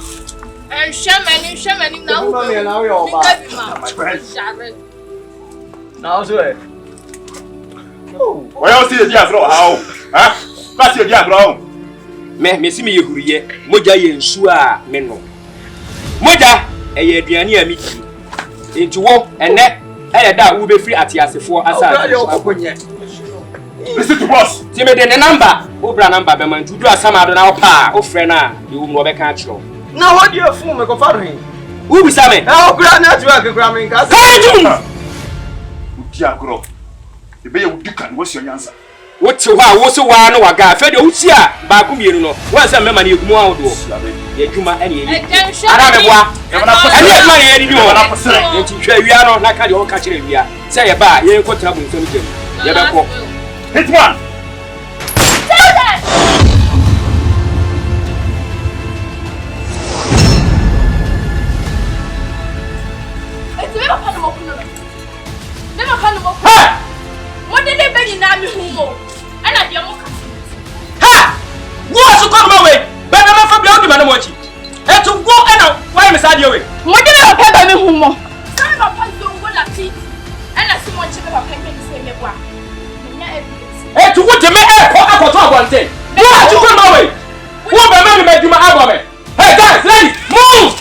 Shemani na wo. Na wo yo ba. Na wo so e. Why you see the diablo how? Huh? What's the diablo? Me si me yehuriye. Moja ye nsu a me no. Moja ye aduane a mi ki. Enti wo ene e da wo be free ati asefo asa. Listen to boss. Ti me de ne number. Wo bra number be man tudu asama do na wo pa. Wo frɛ na ye wo mo be ka kiro. Na what do you fool me go far hin? Wo bi sa me? Na o kura network kura me nka. Ka Diagro. The be you can what's your answer? What to wa wo so wa no waga fe de uti a ba ku mienu no wo se mema na egumu a wo do ye dwuma ene ye ara me boa ene ye dwuma ye di ho na posere ye ti hwa wia no na ka de wo ka kire wia se ye ba ye ko tra bu nsem jem ye be ko Hitman. Hey guys, ladies, move!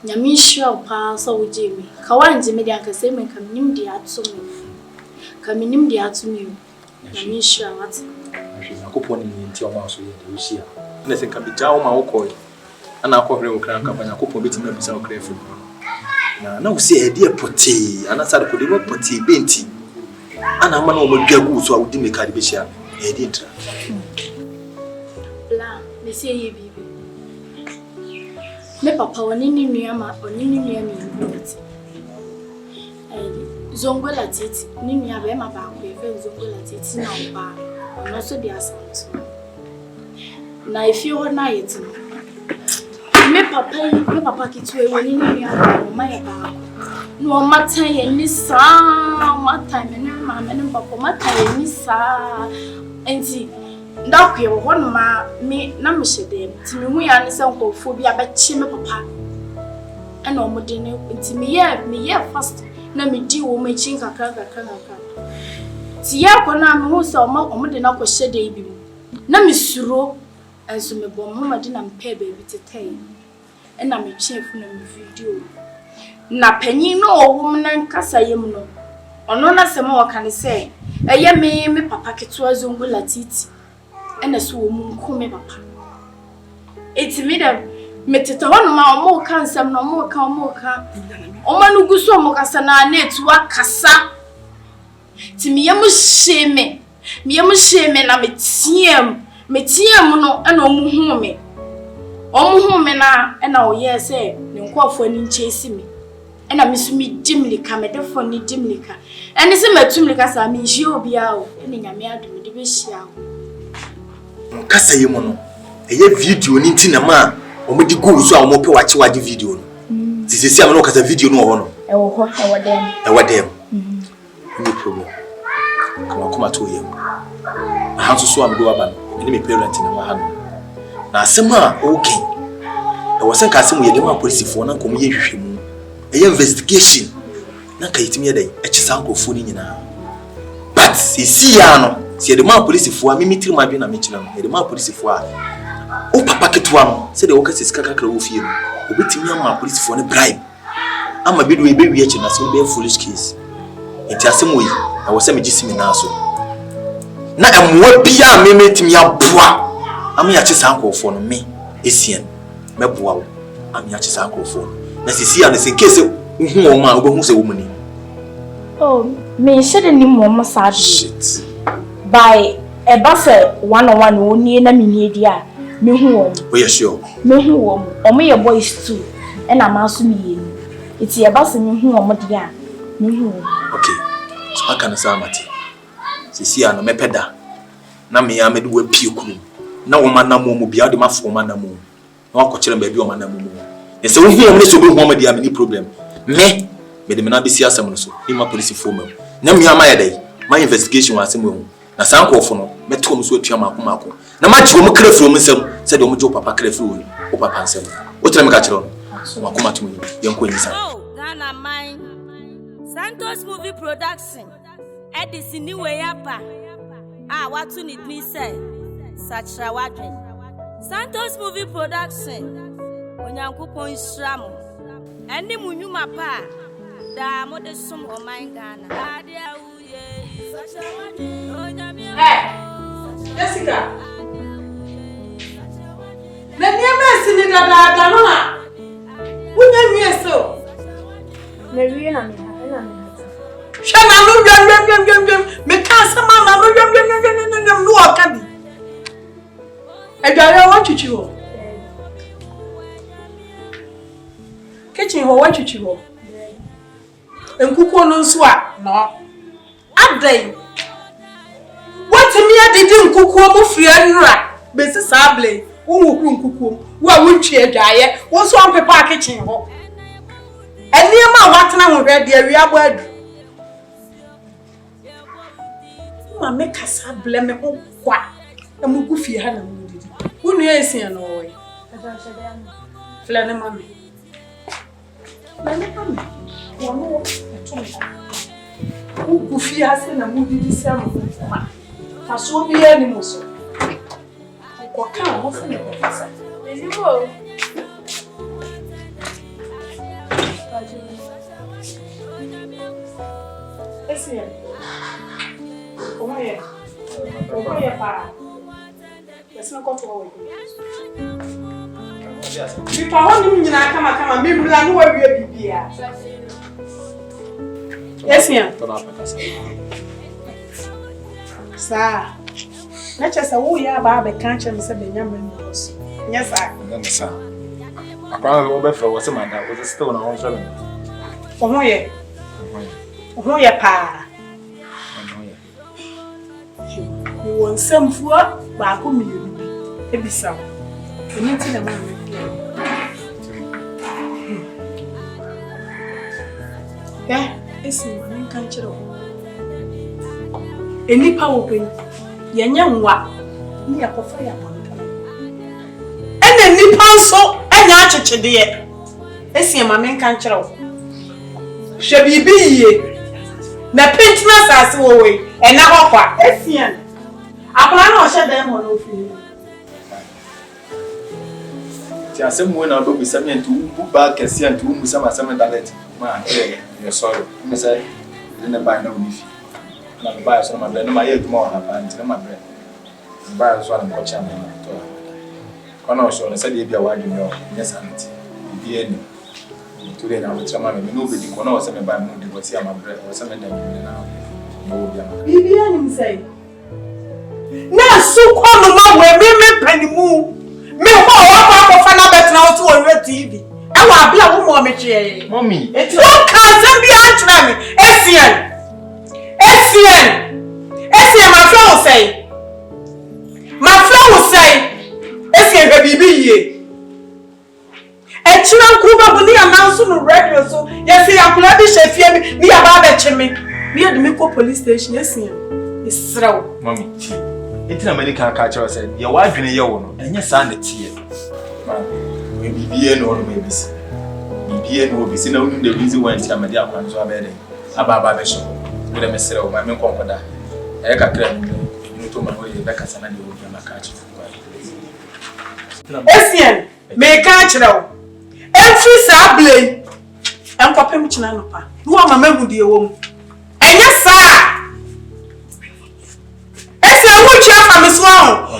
Nyamisha pa so ujimi kawanje me dia kase me kaminim dia atumi nyamisha wat akopɔ ne nti ɔma so yɛ de usia na sɛ nka bigya ɔma wokɔ ana akɔhwere wo kran kampanya akopɔ betimi abisa wo kra firi na wo sɛ ɛde ɛpɔtee ana sare kɔde wo pɔtee benti ana ama na wo madwa gu so a wodi me kade behia ɛde ntra bla me se yɛ bibi me papa woni ni nua ma oni ni nua mi nti zongola titi ni nua be ma ba ko e fe zongola titi na wo ba no so dia Santos na ifi ho na yeti me papa kitu e woni ni nua ma ya ba no mata ye ni sa mata me ni ma me ni papa mata ye ni sa enti ndakwe wo no ma me na me hyede ti me hu ya ne se nkofo bi abechi me papa ana omode ne nti me ye fast na me di wo me chin kakra ti ya ko na me hu se omode na ko hyede bi mu na me suro enso me bom mama di na mpe ba bi tetei na me chefu na me video na panyin no owum na nkasa yem no ono na se ma waka ne se eye me papa keto azongo latiti ena so wo mu nkome papa etimi da meteta hono ma omo ka nsam no omo ka oma no guso omo kasa na netu akasa timi yem sheme na metiem no ena omo hu me na ena oye se ne nkofo ani nchesi me And I miss me Jimlica, my dear funny Jimlica. And it's in my Jimlica, I mean, she'll be out, and I may have to be shout. Kasa yemono. Eye video ni nti na ma o me di go so a mo pe wache wade video no. Sisi am no kasa video no ho no. E wo dem. No problem. Kuma to yem. Ha so am do aba no. Ni me parent na ma ha no. Na asema okay. E wo sen ka asem ye dem a police fo na nkom ye hwehwemu. Eye investigation. Na ka yitimi ye dai e chisa nkofo ni nyina. But sisi ya no. Si the man police for me mitri ma bi na me kira no the man police for o papa ketwa no se de wo kase sika kakra wo fie no obetimi ama police for ne bribe ama bi do e be wie na so be foolish case enti asem oyi na wo se me gisimi na so na emwa bia me metimi aboa ama ya chisa ankofo no me esien me boa wo ama ya chisa ankofo na sisi ya no se case hu o ma obehu se wo muni Oh, me shouldn't need more massage. Shit. By a buffer 101 only na me dia me hu oh yeah sure me hu o me your boys too and I'm also me it's your bus me hu o dia me hu okay so aka na sa mate sisi ano me peda na me ya me de wa pie kunu na wo manam mo bia de mafo manam mo na wa kokire ba bi o manam mo e se wo hu o me so be hu o dia me ni problem me de me na be si asem no so ni ma police fo mam na me ama ya dai my investigation was hu na sankofo no meto mo so atua mako na ma chi wo mo kra fro mo nsam se de wo mo jo papa kra fro wo papa nsam wo tire me ka kire no mako mato ni yenko nyisa Ghana mine Santos movie production edisi ni we yapa watu ni dni say Sakyera wadwen Santos movie production onyankopon hira mo eni munwuma pa da mo de som o mine Ghana adia uye Hey, Jessica. The nearest in the Danona. Wouldn't you so? maybe na me Shana no me can't mamma no can be. And I want you. Kitchen ho want you. And cook on swa no. Adai. What me didn't cook mo free nra. Besi sable. Wo wo kuku. Wo a wontwe adwaye. Wo so am pepa kitchen ho. Eniema watena ho hwe de wi abo adu. Ma me kasa ble me ho kwa. Amugu fie ha na mo didi. Wo nu esia no wo. Fle ne mame. Wo no Ugu fi ase na mudi di se amu ma. Faso bi ani mo so. Ko kan mo se ne professor. Ezimo Ese. Omoye pa. Ese ko to wo. Bi pa woni nyina kama me bula no wa wie bibia. Yes, yeah. Sir. Na chesa wo ya ba be kan che me se be nyam me boss. Yes, sir. na sa akwa wo be fra wo se manda wo se still na ho so me Oho ye pa. Wo nsamfua ba ko mi bi ebisa. Eni ti na ma me. Esi mani kan kire wo. Enipa wo pen. Yenye nwa. Ni yakofa ya bonka. Ene nipa nso enya achechede ye. Esi mani kan kire wo. Hwe bibi yie. Na pentina sase wo we. Ena hokwa. Esi en. Akona na o hye dem ho no fi. ti asem wo na do bisa me ntu bu ba kese ntu mu sama sama dalet ma you're sorry me say didn't buy no ni fi na buy so ma na ma ye tuma na pa nti na ma bre buy so na ko cha me na to kono so na say dey bia wa dwumi o yes anti bi eni to dey na mo tra ma me no be di kono so me buy mo di bosi ama bre o so me dem na no bia ma Bibi ani say na su kono ma we me panimu me ho wa kwa ko fa na bet na o to on TV e wa bla wo mo meche. Mommy, Eti o ka se bi antra me. Esien my friend will say. My friend will say, Esien be bibi ye. E chira nkuba bu ni announce no radio so. Yes say akula bi shefie mi aba be chime. Me de me ko police station Esien. Israel. Mommy, eti na mani ka chira say, ye wa adwene ye wo no. Enye sa na tie. We bibi no no mebisi. Bibi no obisi na unu the reason why ntia mede akwan so abede. Aba be so. We dem sere o ma me konkoda. E ka kra ni to ma ho ye be kasa na de obi ma ka chira. Esien, me ka chira o. Every sa blame. Enkopem china no pa. No ma magu de wo mu. Enye sa.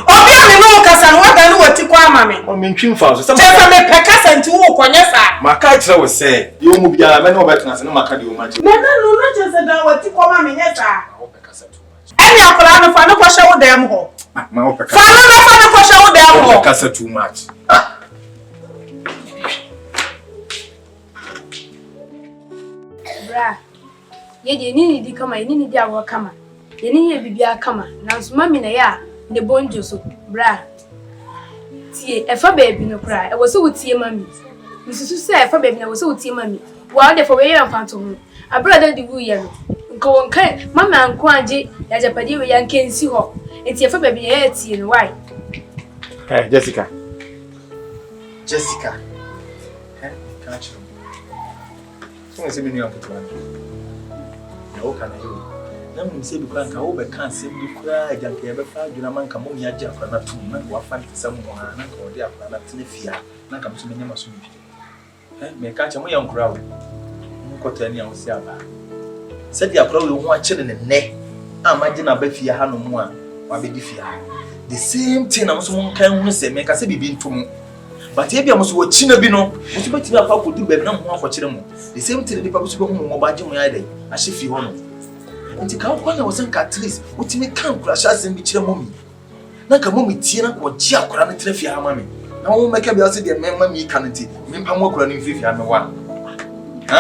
Obi ami no kasa no waga no wati kwa mame. O me ntwim fa so. Chefa me pekasa nti wo konye sa. Maka kire wo se, ye mu bia me no obetena se no maka de wo ma je. Me na no no chese da wati kwa mame nye sa. Wo pekasa too much. Eni akola no fa no kwasha wo dem ho. Ma wo pekasa. Fa no fa no kwasha wo dem ho. Wo pekasa too much. Bra. Ye de ni di kama, ni di awo kama. Ye ni ye bibia kama. Na so mami na ya ne bonjo so bra tie efa baby no kra e wo so wotie mami misusu se efa baby na wo so wotie mami wa de for we yan fanto ho abra da di wu ye no nko won kan mama anko age ya japade we yan kensi ho enti efa baby ye tie no why Jessica catch you so se me ni anko twa na o kana yo na mu se bi kwanka wo be kan se bi kura ajanka ye be fa adwuna manka mo mi agya akwa na tum na wa fa ntisa mo ha na ka odi akwa na tene fia na ka mso menya maso bi me ka cha mo ya nkura wo mo kota ni a wo se aba se di akura wo ho a kire ne ne amagye na ba fia ha no mo a wa be di fia the same thing na mo so mo kan hu se me ka se bibi ntom but e bia mo so wo china bi no mo so betimi akwa ko du ba na mo akwa kire mo the same thing di pa so be mo ba gye mo ya dai a hye fi ho no nti ka kwa na wosan ka at least utimi kan kura shazem bi kire mommy na ka mommy tie na ko ji akura na trefi ha mami na wo meka bia se de memma mi kan nti mi pam akura ni fifi ha me wa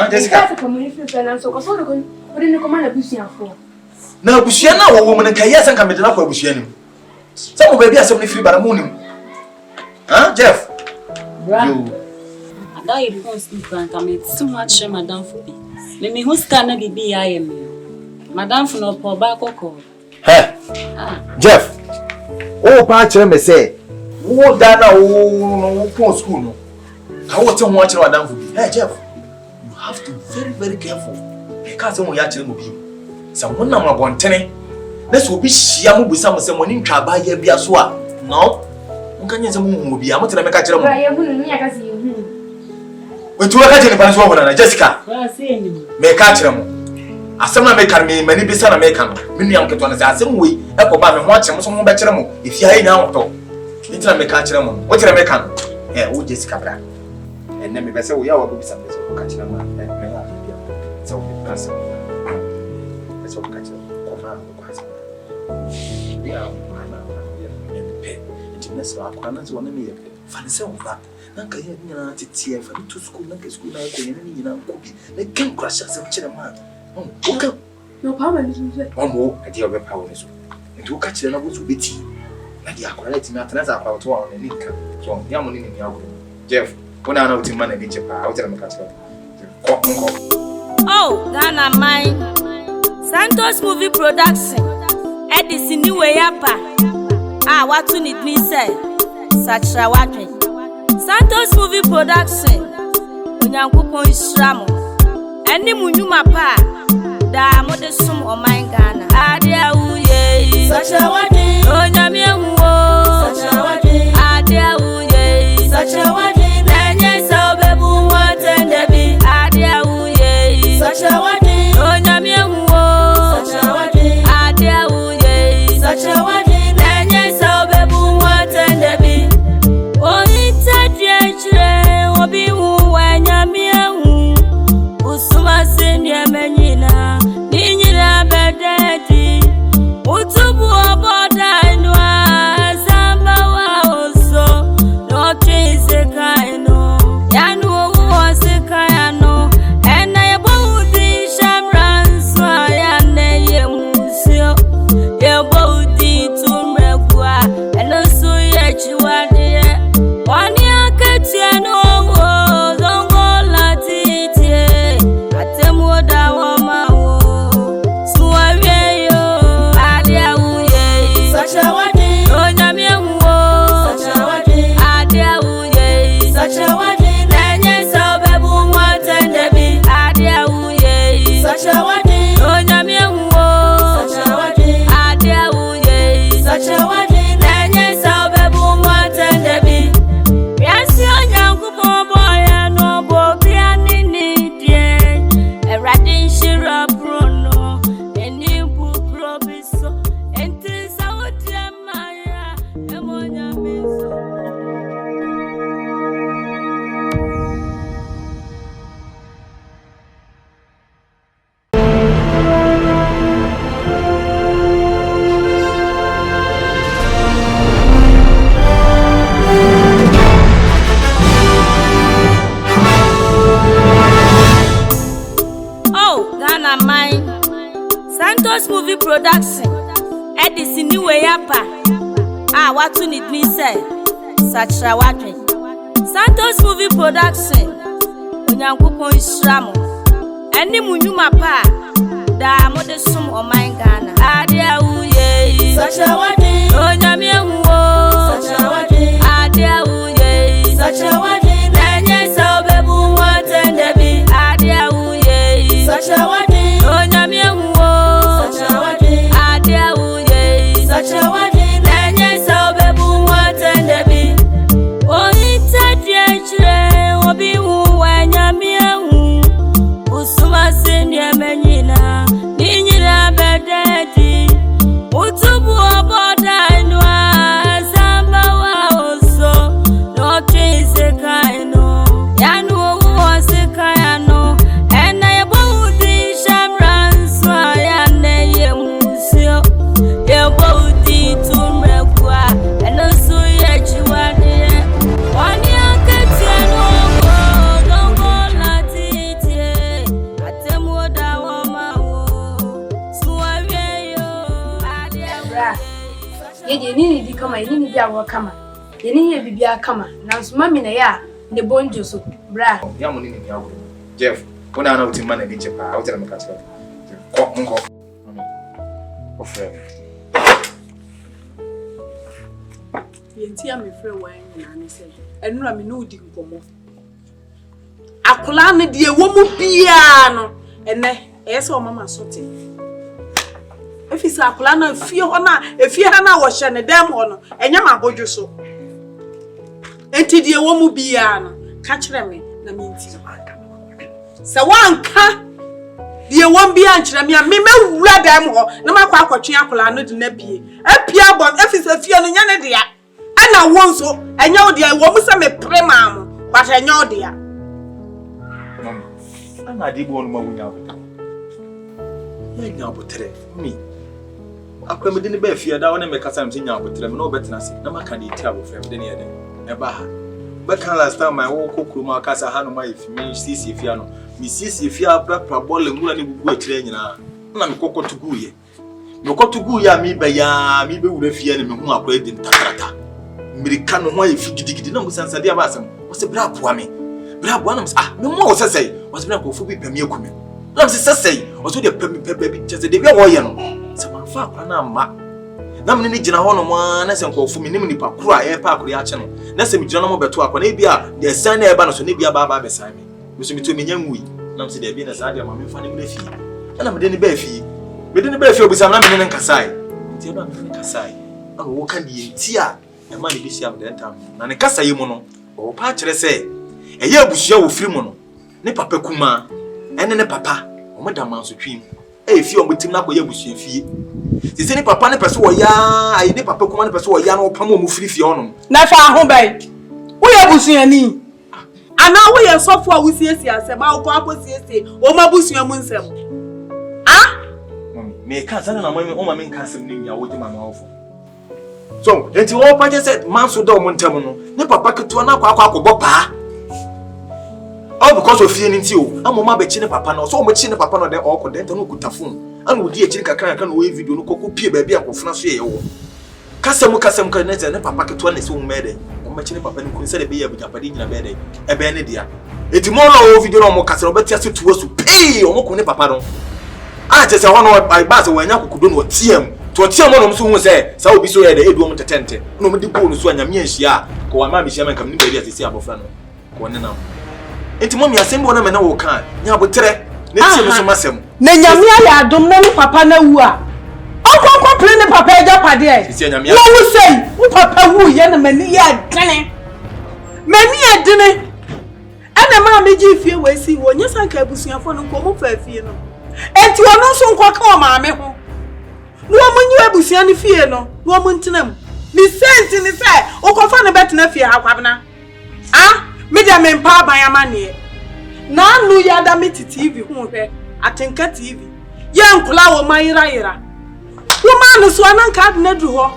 Jessica ka mo fifi na so ko so ko odi ni ko ma na busia fo na busia na wo mo na ka yesan ka me de na ko busia ni sa mo ba bia se mo ni firi bara mo ni Jeff bra ada you phone sleep and come too much madam for me who scan na bibi ya ye me Madam for no po ba koko. Jeff. Oh pa chere me say. Wo da na wo pon school no. Ka wo te ho a chere madam for bi. Jeff. You have to be very very careful. Because when you ya chere mo bi. Sa wona ma bontene. Na so bi hia mo busa mo se mo ni ntwa ba ya bia so a. No. Nka nye se mo bi a mo te na me ka chere mo. Ba ye hunu ni aka se ye hunu. Wetu ka chere ni pa so ho na Jessica. Ba se ni. Me ka chere mo. Asem na me kan me mani bisa na me kan me nuam keto na asem we e ko ba me ho ache mo so mo be kire mo efi ha nya hoto nti na me ka kire mo wo kire me kan wo Jessica bra enne me be se wo ya wa bisa me so ka kire mo me ha bia so ka se so ka kire ko ma ko ha se ya na me pe nti me so akwa na so na me ye fa ne se wo ba na ka ye nyina titie fa to school na ka school na ko ye ni nyina ko bi na kan crash asem kire ma okay. No power ni so. Omo, adi obe power ni so. Nti wo ka kire na bo so beti. Na di akora let me atena za akwa to wa ni nka. So, ya mo ni ni awo. Jeff, wona na uti man na di chepa. Wo tell me ka kire. Ko. Oh, Ghana mine. Santos movie production. Edison ni we yapa. What you need me say? Sakyera watwe. Santos movie production. Onyankopon Israel. Any munyuma pa da mo de sum o man Ghana ade awuye Sakyera wade onyame ahuo Sakyera wade ade awuye Sakyera wade nenye so bebu watende bi ade awuye Sakyera wade onyame ahuo Sakyera wade ade awuye Sakyera wade nenye so bebu watende bi o itadie chire obi hu wanyame ahu Usuma senya menyina ninyira bedeti utubu obod Santos movie production. Edison new way apa. What you need me say? Sakyera. Santos movie production. Onyankopon Isramo. Eni munyuma pa. Da mode sum o my Ghana. Adia uye. Sakyera. Onyame huo. Sakyera. Adia uye. Sakyera. Nenye so bebu watende bi. Adia uye. Sakyera. Onyame huo. Sakyera. Adia uye. Sakyera. Nenye so bebu watende bi. Oita diachre obi huwa nyame hu. Usuma senya menyina. Ninyira bededi. Utubu oboda inwa. Zamba wa oso. No chise kaino. Yanu uwa se kayano. Ena yebo udi shamranswa. Yane ye musio. Yebo udi tumrekwa. Eno suye chiwane. Wani aketiano go. Dongo latitie. Atemu da wama wo. Suwawe yo. Bra. Ye nini di kama nini di awo kama. Ye nini ye bibia kama. Na nsuma mi na ya ne bonjo so. Bra. Ya mo nini ya wo. Jeff, kuna na uti man na di chepa. Uti na makachi. Ko mungo. Ofre. Yenti ya me frɛ wan nyina ne sɛ ɛnura me no di nkomo akola ne de wo mu bia no ɛnɛ ɛyɛ sɛ o mama sote efisa akola na fie hɔ na efie ha na wo hyɛ ne dɛm hɔ no ɛnya ma bodwo so enti de wo mu bia no ka kyerɛ me na me nti sɛ wanka de wo bia nkyerɛ me a me mewura dɛm hɔ na makɔ akɔtwe akola no de na bie apia bɔ efisa fie no nya ne de ya ana wonso enya odi wo mu se me prema mo but enya odi ya mama ana di bo no ma wunya bo ya nya botere mi akwa me de ne ba fie da wona me kasa me nya botere me no betena se na maka de tia bo frem de ne yede e ba ha ba kan last time my wo kokuru ma kasa ha no ma efi me sisi fie no mi sisi fie apra ball ngura ne gugu akire nyina na me kokotu guye me kokotu guye mi ba ya mi be wura fie ne me hu akwa edi ntakrata America no ho ayi gidigidi na musansa de abasam wo se bra poa me bra boa na me mo wo sesei wo se bra ko fu bi pami akumi na me sesei wo so de pami bi chese de bi wo ye no se ma fa akwa na ma na me ni gina ho no mo na se nko fu me nim nipa kro a ye pa akro ya che no na se me gina no mo beto akwa na bi a de san na e ba no so ne bi aba be san me so me to me nya ngui na me se de bi na sa de ma me fa ne me fi na me de ne ba fi me de ne ba fi obisa na me ne nkasai nti no me ne nkasai na wo kan di enti a e ma ne bi sia me dentam na ne kasa yi mu no o pa kire se e ye abusua wo firi mu no ne papa kuma ene ne papa o mo da man so twim e fi o mutim na ko ye abusua fie se ne papa ne pese wo ya ayi ne papa kuma ne pese wo ya na o pam o mu firi fie onom na fa ho bai wo ye abusua ni ana wo ye sofo a wo siesie asem a wo ko akosiesie o ma abusua mu nsem mami me ka sana na mami o ma me nka asem ni nya wo di ma na ofo so enti wo pa je se man so da o montam no ne papa ketua na akwa pa all because of fear nti o amoma be chi ne papa no so o mo chi ne papa no de o ko de ento no kuta phone ana odi e chi kakran kan o video no kokko pie ba bia akofuna so ye wo kasem ka ne papa ketua ne so o mede o ma chi ne papa ni kun se de be ya bujapade nyina be de e be ne dia enti mo no o video no mo kasem o be tia so tuwa so pee o mo ko ne papa no a je se ho no ba se wanya kokodo no tiem to tia mo no so hu se sa obi so ye de edu mo tetente no mo di bo no so anyame ahia ko wa ma me hia man kam ni ba bia sisi abofra no ko ne na enti mo mi asembo na me na wo kan nya botere ne tie no so masem na nyame ya adom na papa na wu a okoko pre ne papa eja pade e sisi nyame no wo sei wo papa wu ye na mani ya dene ana ma meji fie we si wo nya sanka abusuafo no ko mo fa fie no enti ono so nko ka o ma me ho no mo nyi abusua ne fie no no mo ntenam ni sense ni se okofa ne betena fie ha kwabena media me mpa ban amane na anu ya da me TV hu hwe atenka TV ye nkula wo mayira wo ma no so anan ka na du ho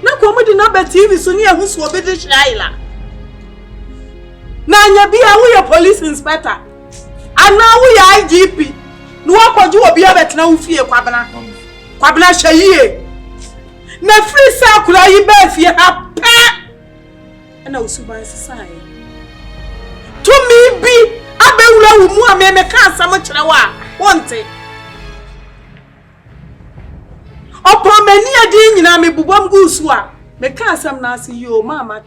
na ko mo di na ba TV so ne ehu so obedi hiraila na anya bia wo ye police inspector ana wo ye IGP No one could be able to know fear, Quabana. Quabana Shaye. Na free circular, you bet you have pet. And I was super society. To me, be a beula who more may make us so much in a while. Want it. Upon many a day, you know, me bubam gooswa. Make us some nasi yo, mamma.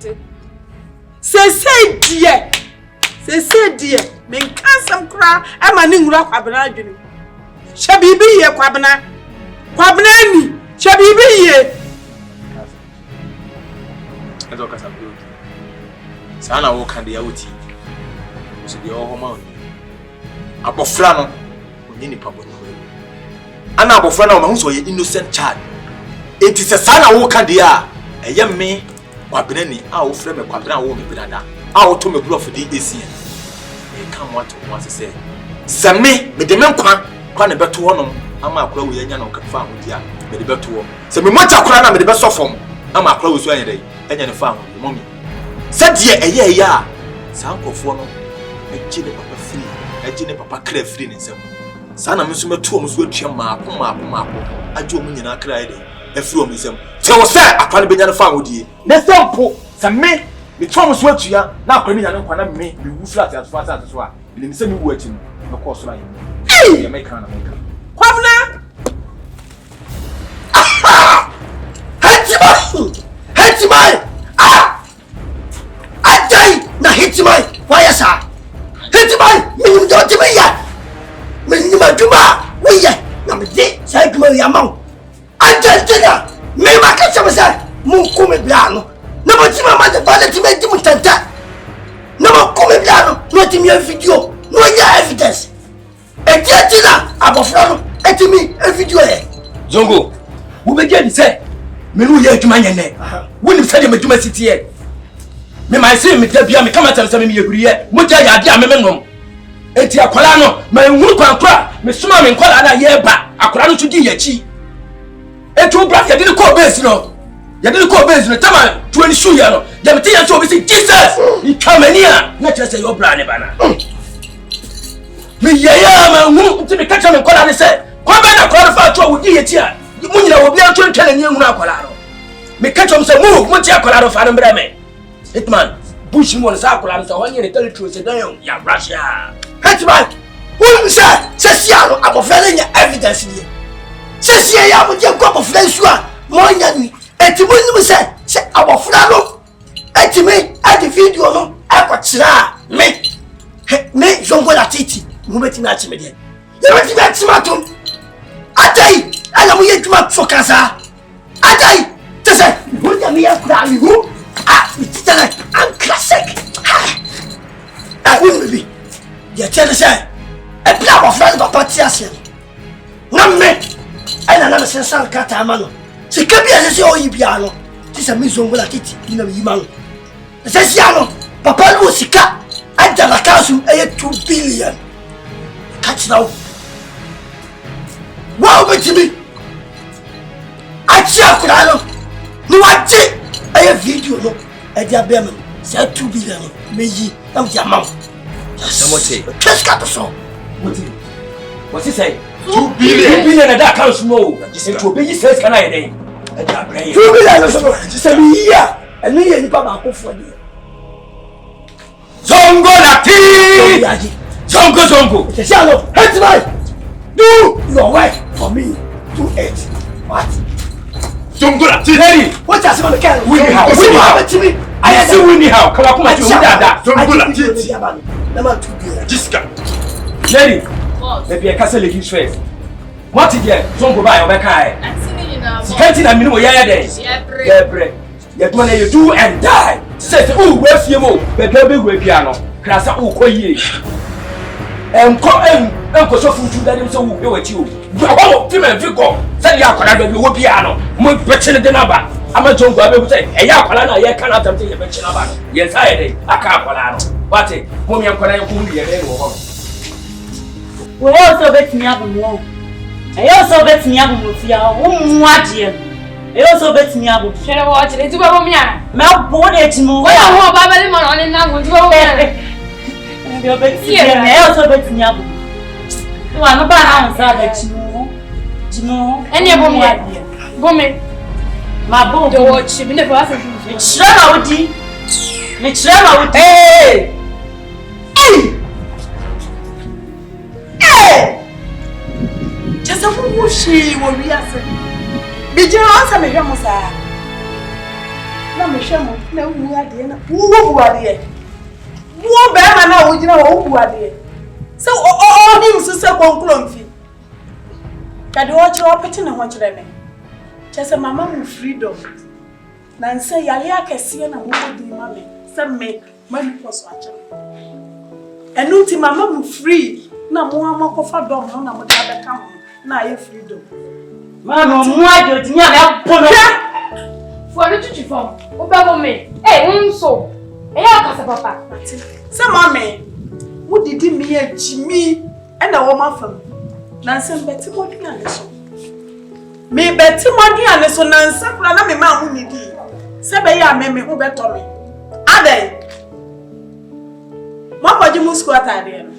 Say, dear. Say, dear. Make us some cry. I'm a new rock abandoned. Shabi be here, Quabana. Quabani. Shabi be here. I don't know. Sana walk and the outie. So the old home. Abofrano, we need papa. And Abofrano, who's an innocent child. It is a sana walk and the air. A young me, Quabeni, our friend, a Quabana woman, Pinada. Our to me bluff for the AC. They come what to want to say. Same me, the men quan a better one. I'm a crow with a young confirm with ya, but the better one. So me much a crown with the best of them. I'm a crow with any day, and your farm, mommy. Said ye a year, ya. Sound of one. A chinny papa free, a chinny papa clear free in some. Sana Musuma Toms will cheer ma, a German in a cried, a few museum. So, sir, I can't be done farm with ye. Let's don't put some men. The Thomas went to ya, now coming and don't me, be flat as fast as well. In the same waiting, of course, like you make an American. Quavna! Hit my! Ah! I die! Na hit my! Why, sir? Hit my! Minimum don't me yet! Minimum Juma! We yet! Number 8, say, come here, mount. I tell dinner! Me, my customer said, Mukume Blano. Number 2, my mother, but to make them tenta. Number Kume Blano, not in your video, no evidence. A dear dinner, Abofrano, and to me, a video. Zongo, who began to say, Menu here to my name. Wouldn't tell him to my city yet. Me, my son, me tell you, me come and tell me, you much I had Yamamon. Etia Colano, my wood can cry, Miss Summa and Colana year back, a crown to do your chi. And two brothers, you didn't call base, no. You didn't call base, no time to ensure you know. Yamatia told me, Jesus, you come in here, not just your brand banner. Me, yeah, my to the catcher and Colana said, come back and qualify to with you here. You will be able to tell you now, Colano. Me catch him some move, much Colano for them, Brame. Hitman, push him on Sakulan, so when you tell the truth, ya Russia. Hitman, who say, Sakyera, I'm offending your evidence here. Sakyera, would you go of French? More than me. And to me, say, our flannel. And to me, at the video, no, I got try. Me, Zongola Titi, moving to match me. You want to match Matum? I tell you, I know you to match for Casa. I tell you, to say, who are me a crowd? Who? Ah, it's I'm classic. I wouldn't be. You tell us, a plan of friend of Patiasian. No, me, and another sense of Catamano. She can be as a piano. She's a Miss Zongola Titi in a man. The Sakyera, Papa Lucika, and the Lacasu, a 2 billion. Catch now. Wow, but to me, I check no, I take a video, no, at their bearman, said 2 billion, maybe, not your mouth. Just got the song. What's he say? 2 billion. 2 billion, and that counts no. It will be says, can I name? 2 billion, just a year, and me and Papa for you. Zongo Lati! Zongo! Shallow, heads my. Do your work for me. Do it. What? Zongo Lati! What does one can Winnie how? To me? I see Winnie how. Come on, you that. Zongo Lati! Number 2 billion. Jiska! Lady, maybe a castle against face. What is it? Zongo by Obekai. Scanty and Minu Yade. Yeah, bread. Yet when you do and die, says, oh, where's your move? The baby piano. Crassa, oh, coye. And Uncle Sofu that him so go at you. Oh, female figure. Send Yakola, you will piano. More better than ever. I'm a John Baby say, a Yakola, I cannot tell you mention about. Yes, I can't. What it? Mommy, I'm going to be a little. We also bet me up more. I also bet me up with your what year. I also bet me up. Shall I watch it? Do you want me? My body to move. I don't want Babylon on it now. Would you want me? I also bet me up. You are not bad outside, Jimo. Any of them, woman. My boy, the watch, you never asked me. Shut out, Hey! Just a fool, she will be answered. Be generous, I'm a Yamosa. No, Michelle, no, who are there? Who are there? Who bear now, you know who are there? So, all him to say, conclude. Can you watch your opportunity and watch them? Just a mamma with freedom. Nancy, I can see and I will be mammy. Some make money for watching. And no team, mamma free. No more of a dog, no more than come. Now you freedom. Mamma, why do you have for the church form? Obey me. Eh, so. Eh, Papa. Some mammy, what did me and Jimmy and a woman from Nancy Betty Modi and so. Me Betty Modi and so Nancy, and I'm a man who need you. Sabaya, Mammy, who better me. Are they? Mamma, you must go at there.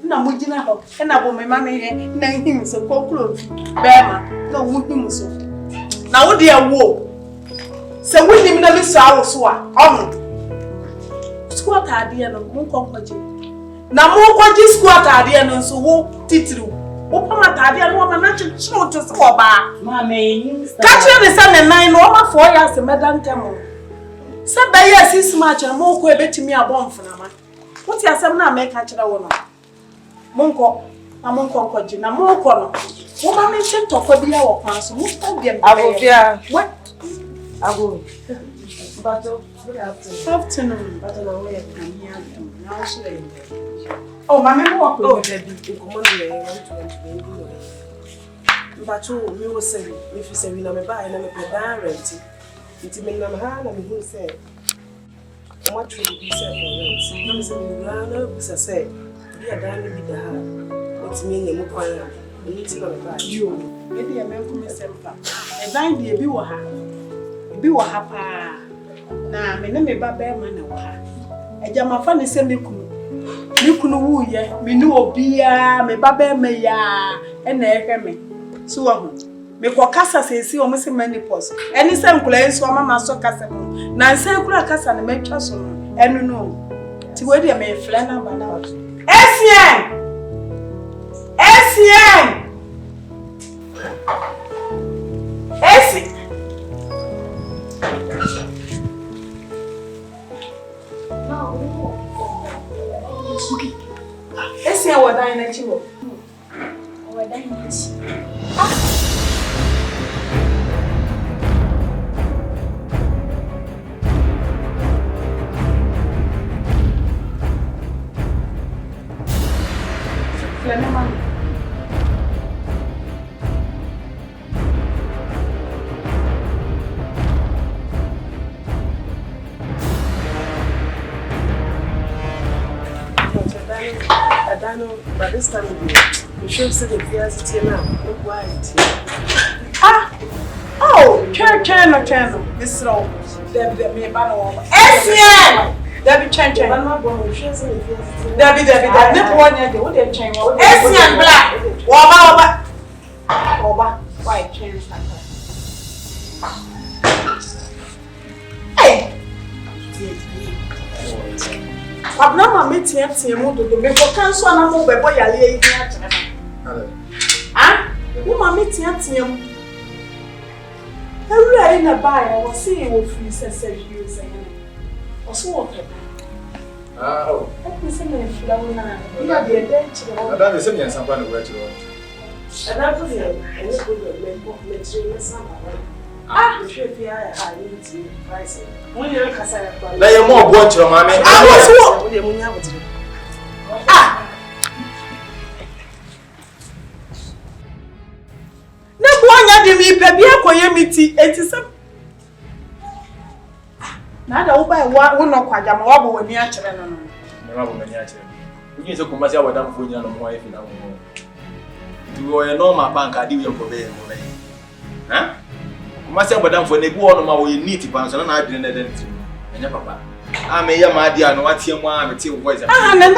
No, we didn't have, and I will my mammy name him so conclude. Bama, no wood him so. Now, dear woe. So, we didn't know this hour so. Squat idea no mo konkoje na mo kwaji squat idea no so wo titru wo pama idea no ma na chicho to so oba mama yin catch the sun and 9 no ma 4 years medan temo se be yes 6 match mo ko ebetimi abomfuna ma what ya sem na make catch da wo no monko na monko kwaji na mo ko no wo ma me chinto kwa bia wo kwan so mo stadium Abofia what ago but good afternoon. But I know where I'm here. Now, oh, my memo walk over there. You command me. But you, me was saying, if you say we know me buy and I'm a parent, it's me na hand and who say, what should be said for rent? No, say we run up. Say, we are done with the hand. What's me and you call you need to know about you. Maybe a man come yourself. And I be a be wa hapa. Na me ne me ba be ma na wa ha eja ma fa ne se me kunu wu ye me nu obia me ba be me ya e na ehwe me so wa hu me ko kasa sesi o me se menopause eni se nkula enso mama so kasa mu na nse nkula kasa ne metwa so no enu no ti we dia me fle na ba na esien esi Esse é o Adai na Tio. O Adai na Tio. I know, but this time you should see the curiosity now. Look why it. Oh, channel. This row. There be a banner. SCM! There be change. There be. Never one year. What they change? SCM black. Oba. Why change like that? Hey! Abnormal meeting mo do me for cancel na mo be boy yale yi ni atene ah wo ma meeting mo every na buy I was see wo free say you say o so wo ke oh I say me flow na ya de chire ada de se me nsampa na wo chire ada to dey any good me chire samba ah you should be I need to price when you kasa ya kwa na ye mo obo chire ma me wo dey munya botire ah na buanya de mi pe bi akoye miti etisem na da wo ba wo no kwaja ma wo bo wani a kire no me ma bo wani a kire unyi se kuma se awadam fo nyina no mo ayi na mo ti wo ye normal bank adi we ko be mo be ha kuma se awadam fo na bi wo no ma wo ye neat pan so na adwene na denti enya papa a me ya ma adi a no watie mo a me tie voice ah na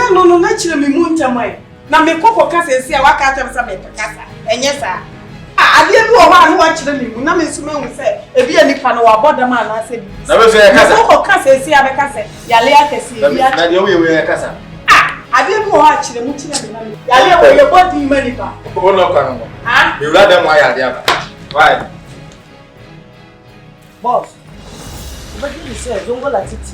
kire mi mu ntamai Na me koko kasa esi a waka acha me kasa. Enye sa. Ade bi wo ma no wa kire me mu na me nsume hu se ebi anipa no wa boda ma na ase bi. Na be so ya kasa. Koko kasa esi a be kasa. Yale akasi bi a. Na de we ya kasa. Ade bi wo wa kire mu kire me na me. Yale wo ye body manipa. Ko no kwa no. Ah? Me wura dem wa ya de aba. Why? Boss. Obedi say zongo la titi.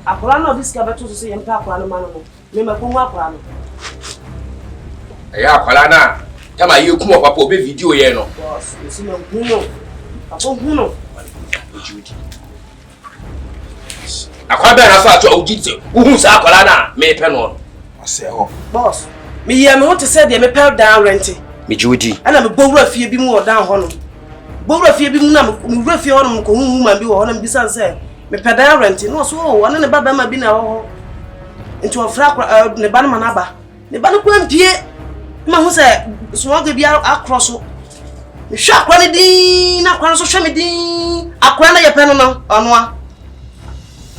Akora na obi sika beto so say yempa akora no ma no. Me ma ko hu akora no. Ya akwala na tama ye kuma papa obe video ye no. Boss, esi me hu no. Papa hu no. Akwa be na so ato ogite. Uhu sa akwala na me pe no. Ase ho. Boss, me ye me want to say dey me pay down rent. Me judi. Ana me bowura fie bi mu o down ho no. Bowura fie bi mu na me wura fie ho no ko hu ma bi ho no bi san say me pay down rent. No so o wane ne baba ma bi na ho. Into ofra ne ba na manaba. Ne ba no kwampie. Ma hu say so ga bi across so. Me hwa akwa ne din na akwa so hwa me din. Akwa na ye pe no no ono a.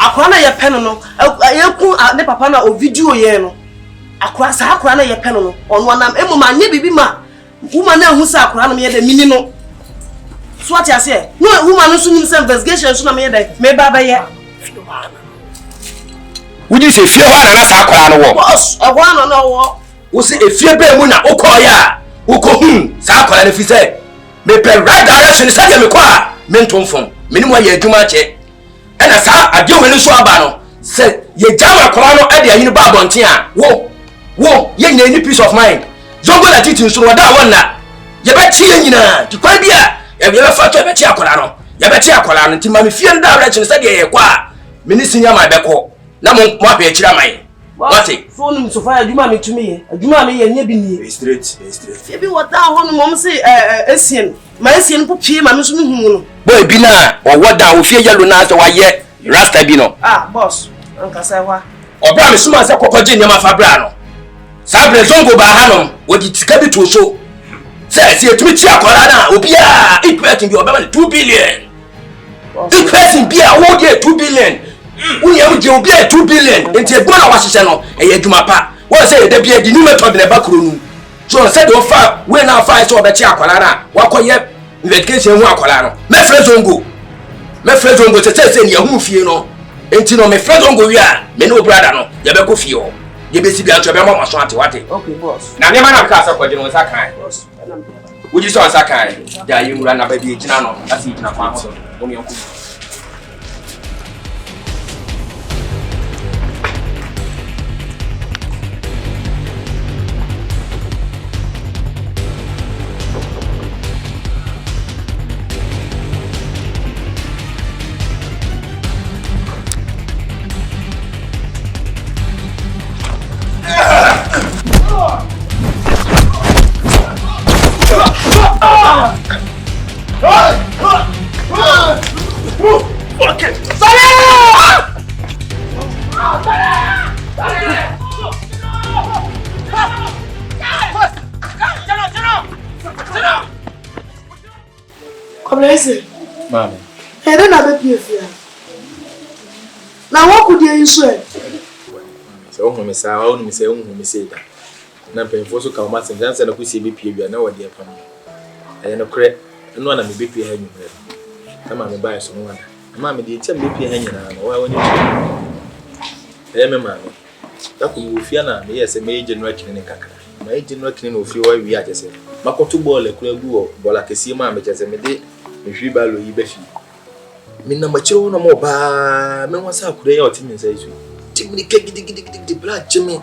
Akwa na ye pe no no. Yeku ne papa na o video ye no. Akwa sa akwa na ye pe no no. Ono na emu ma nye bibi ma. Woman na hu sa akwa na me ye de mini no. So what you say? No woman no so nim say investigation so na me ye de me baba ye. Would you say fear one na sa akwa no wo? Boss, akwa no no wo. Wo say efie be mu na ukoya. Ukohu sa akwa na fi say me pe right direction say me kwa me ntomfom. Me ni mo ye adwuma che. E na sa ade we ni so aba no. Say ye jama akwa no ade ayin ba abonten a. Wo ye nyina ni peace of mind. Zongo na titi nso wada wonna. Ye be tie nyina. Ti kwa bia ye be fa to be tie akwa no. Ye be tie akwa no ti ma me fie nda direction say ye kwa. Me ni sinya ma be ko. Na mo ape akira mai. What? So nim so fa adwuma me tumi ye. Adwuma me ye nya bi nie. Straight. Fie bi wada ho no mom say esien. Ma esien po pie ma me so hu no. Boy bi na o wada wo fie yalo na so wa ye rasta bi no. Boss. Anka say wa. Obra me suma se kokoje nyama fa bra no. Sabre zongo ba ha no, wodi tika bi to so. Se etumi chi akwara na obi a equate bi obema 2 billion. Equate bi a wo dey 2 billion. Uye mu je obi a 2 billion. Enti egbo na wasese no, eye adwuma pa. Wo se de bia di ni method na ba kro nu. So se de ofa we na fa so obechi akwara na, wakoye investigation hu akwara no. Me frɛ zongo tete ni ehun fie no. Enti no me frɛ zongo wi a, me no brother no, ye be ko fie o. Ye be si bi anto be mama so ate wate. Okay, boss. Na ne ma na ka sa kwaje no sa kan. Boss. Woji so sa kan. Ja yi mura na ba bi gina no, asi gina kwa ho. O mi onku. Mami. Hey, don't have a PF. Now, what could you swear? So, me say, I only say, me say that. Na penfo so ka ma sense na ku si be pie bia na wode pam. Aye no kre, no na me be pie ha nyumre. Kama me buy so no wada. Ma me de tia me pie ha nyina na wa woni. Me ma me. Da ku wo fia na me yese me January kini kakra. Ma January kini no fi wa wi a jese. Makoto ball e kura gu o bola kesi ma me jese me de me hwi ba lo yi ba fi. Me na ma chiro no mo ba me won sa kura ya otimi nsa isu. Timini ke gidi bla jeme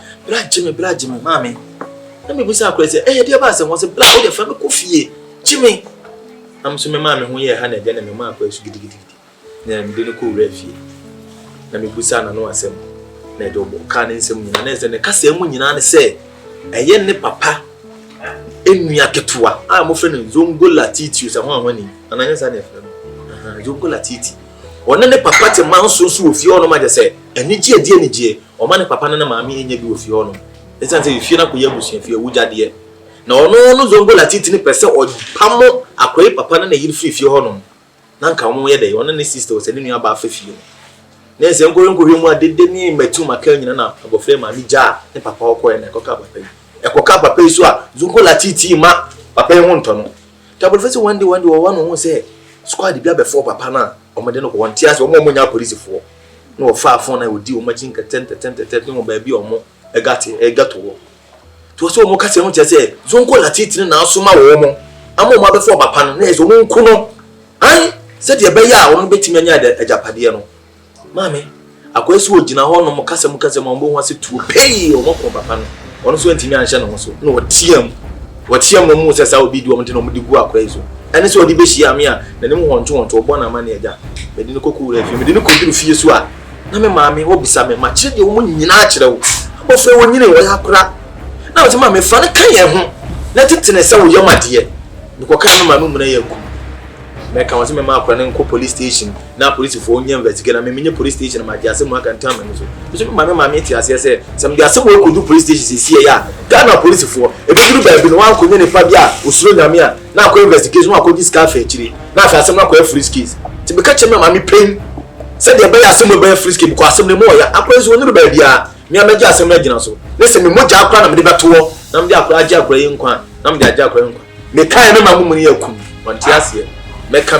mami na me busa akura say eh dia ba se won se bla o de fa me ko fie jeme am so me mami ho ye ha na dia na me ma akura su gidi na me de no ko wura fie na me busa na no asem na de obo ka ne nsem nyina na se ne ka se mu nyina ne se eye ne papa enua ketua a mo fre no zongo latiti so ho ni ananya sa ne fre no zongo latiti ona ne papa te manso so ofie ono ma je se enije die enije o ma ne papa na maami enya bi ofie ono esan se ofie na ko yabusu fie wujade na ono no zongo latiti ni pese o pamo akoyi papa na yiri fie ono na nka mo ye de ona ne sister o se ne nua ba fa fie na ese nko mu adede ni matu maka nyina na abofre maami ja ne papa okoye na koka papa Ekoka papa isu a zonko la titi ma papa e wonto no. Table face one day one who say squad bia before papa na omede no ko won tiase omo nya police fo. No fa phone na odi o machinka 10 no ba bi omo egato wo. To so omo ka se ho tiase zonko la titi na asoma wo mo. Amo ma before papa no na ezo mo nku no. Ai se de be ya won betimi anya ajapade no. Mame akwesu ogina ho no mo kase mo mbo ho ase tu pay o mo ko papa no. Ono so ntimi anhye no so. No Watiam no mu sesa obi di omte no mu di gu akwaezo. Ene so odi be hia me a na ne mu honto obo na ma na eja. Me di no koku ra fi me di no koduru fie so a na me maame wo bisa me ma kire de wo nyina a kire wo. Abofre wo nyine wo yakora. Na wo se ma me fa ne kan ye ho. Na titene se wo yamade. Ni ko kan no ma mu na yaku. Me kan wo se me ma akora ne nko police station. Na police fo onye investigate na me menye police station ma dia se mu aka ntam me so. So me maame ti ase se sem dia se wo kodu police station sie ya. Ghana police fo ebeduru baabi no wan konye ne fa bia osuro nyame a na akọ investigation akọ scafe chiri na afa asem na akọ free skills ti be ka cheme ma mi pain se de be asem be free skill ko asem ne mo ya akọ so onuru baabi a mi amaji asem na gina so ne se me moja akọ na me de beto na me de akọ agi akọ yin kwa na me de agi akọ yin kwa me kan ne ma mu ni yakum wanti ase meka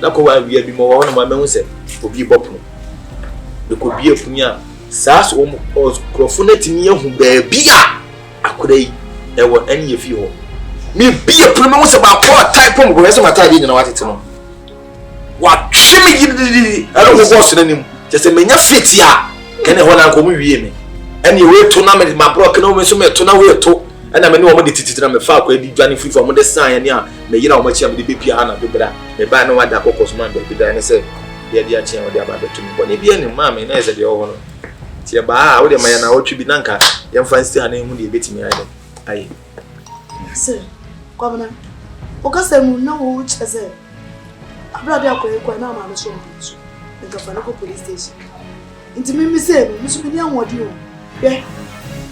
na ko wa bia bi mo wo na ma me hu se obi bopo de ko bia funi a sas o crofone ni ehu baabi a akọ yi ewo eni ye fi ho mi bia prema wo se ba ko type mo go se mata di na watete no wa twimi gidi alo go boss na nim je se menya fit ya kene ho na ko mu wie me eni we to na me ma bro kene wo me so me to na we to ena me ne wo mo de tititi na me fa ko edi dwane free for mo de san ya ne a me yira wo ma chia me de bepia ha na bebra me ba na wada kokos man be da ne se ye dia chia wo de aba betu bo ne bia ne ma me na eze de wo no tie ba wo de ma ya na wo twi bi nanka ye fa nsi ha na hu de betimi ya de ayi se kwamna okasemu na wo cheze abrade akwa na ma no so nka fa na ko police station intimi mi se mi so mi anwodi o be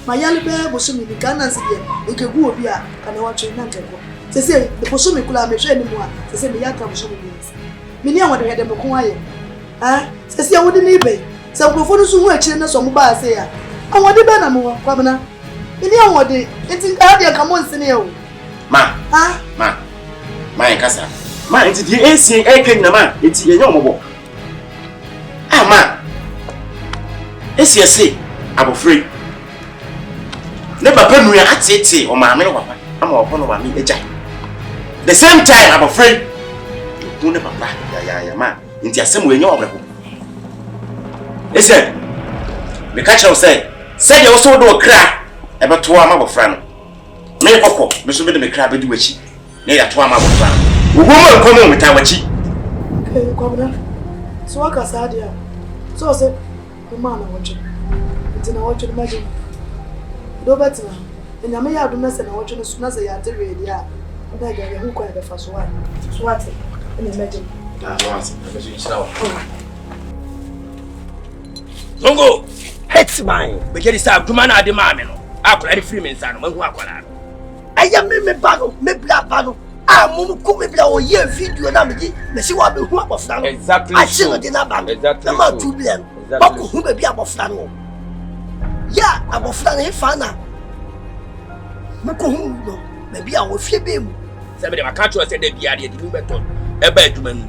mayale be bo so mi ka na se de nke gu obi a kana wa twe na nkeko se de bo so mi kula me hwe ni mu a se mi yaka bo so mi ni anwodi hede me ko aye se awodi ni be se nkrofo no so hu akire na so mo ba se ya anwodi be na mo kwamna ini anwodi etinka de ka mo nsene e o ma kasa ma enti di esi eke nyina ma enti ye nyomobo ma esi abofre ne papa nu ya atete o ma me no papa ama o kono ba mi eja the same time abofre tu ne papa ya ma enti asem we nyomobo esi me ka chew say ye wo so do kra e beto ama abofra no me kokko me so me de me kra bedi wachi ne ya to ama abofra ugoma nkomo meta wachi kwabna so waka sadia so se ma na wachi ntina wachi no maji do betina enyame ya do na se na wachi no suna se ya tere dia na ga hu kwa be fa so wa so wate ene maji once me so inshirawo Zongo hits mine be get this up duma na ade ma me no akola ni free me nsa no mahu akola no aya me ba no me bla ba no mu ku me bla o ye video na me di me si wa be hu abofra no exactly a chin de na ba na ma tu bla no ba ku hu be bi abofra no ya abofra na ifa na me ko hu no me bi a wo fie be mu se me de maka cho se de bia de di beto e ba aduma nu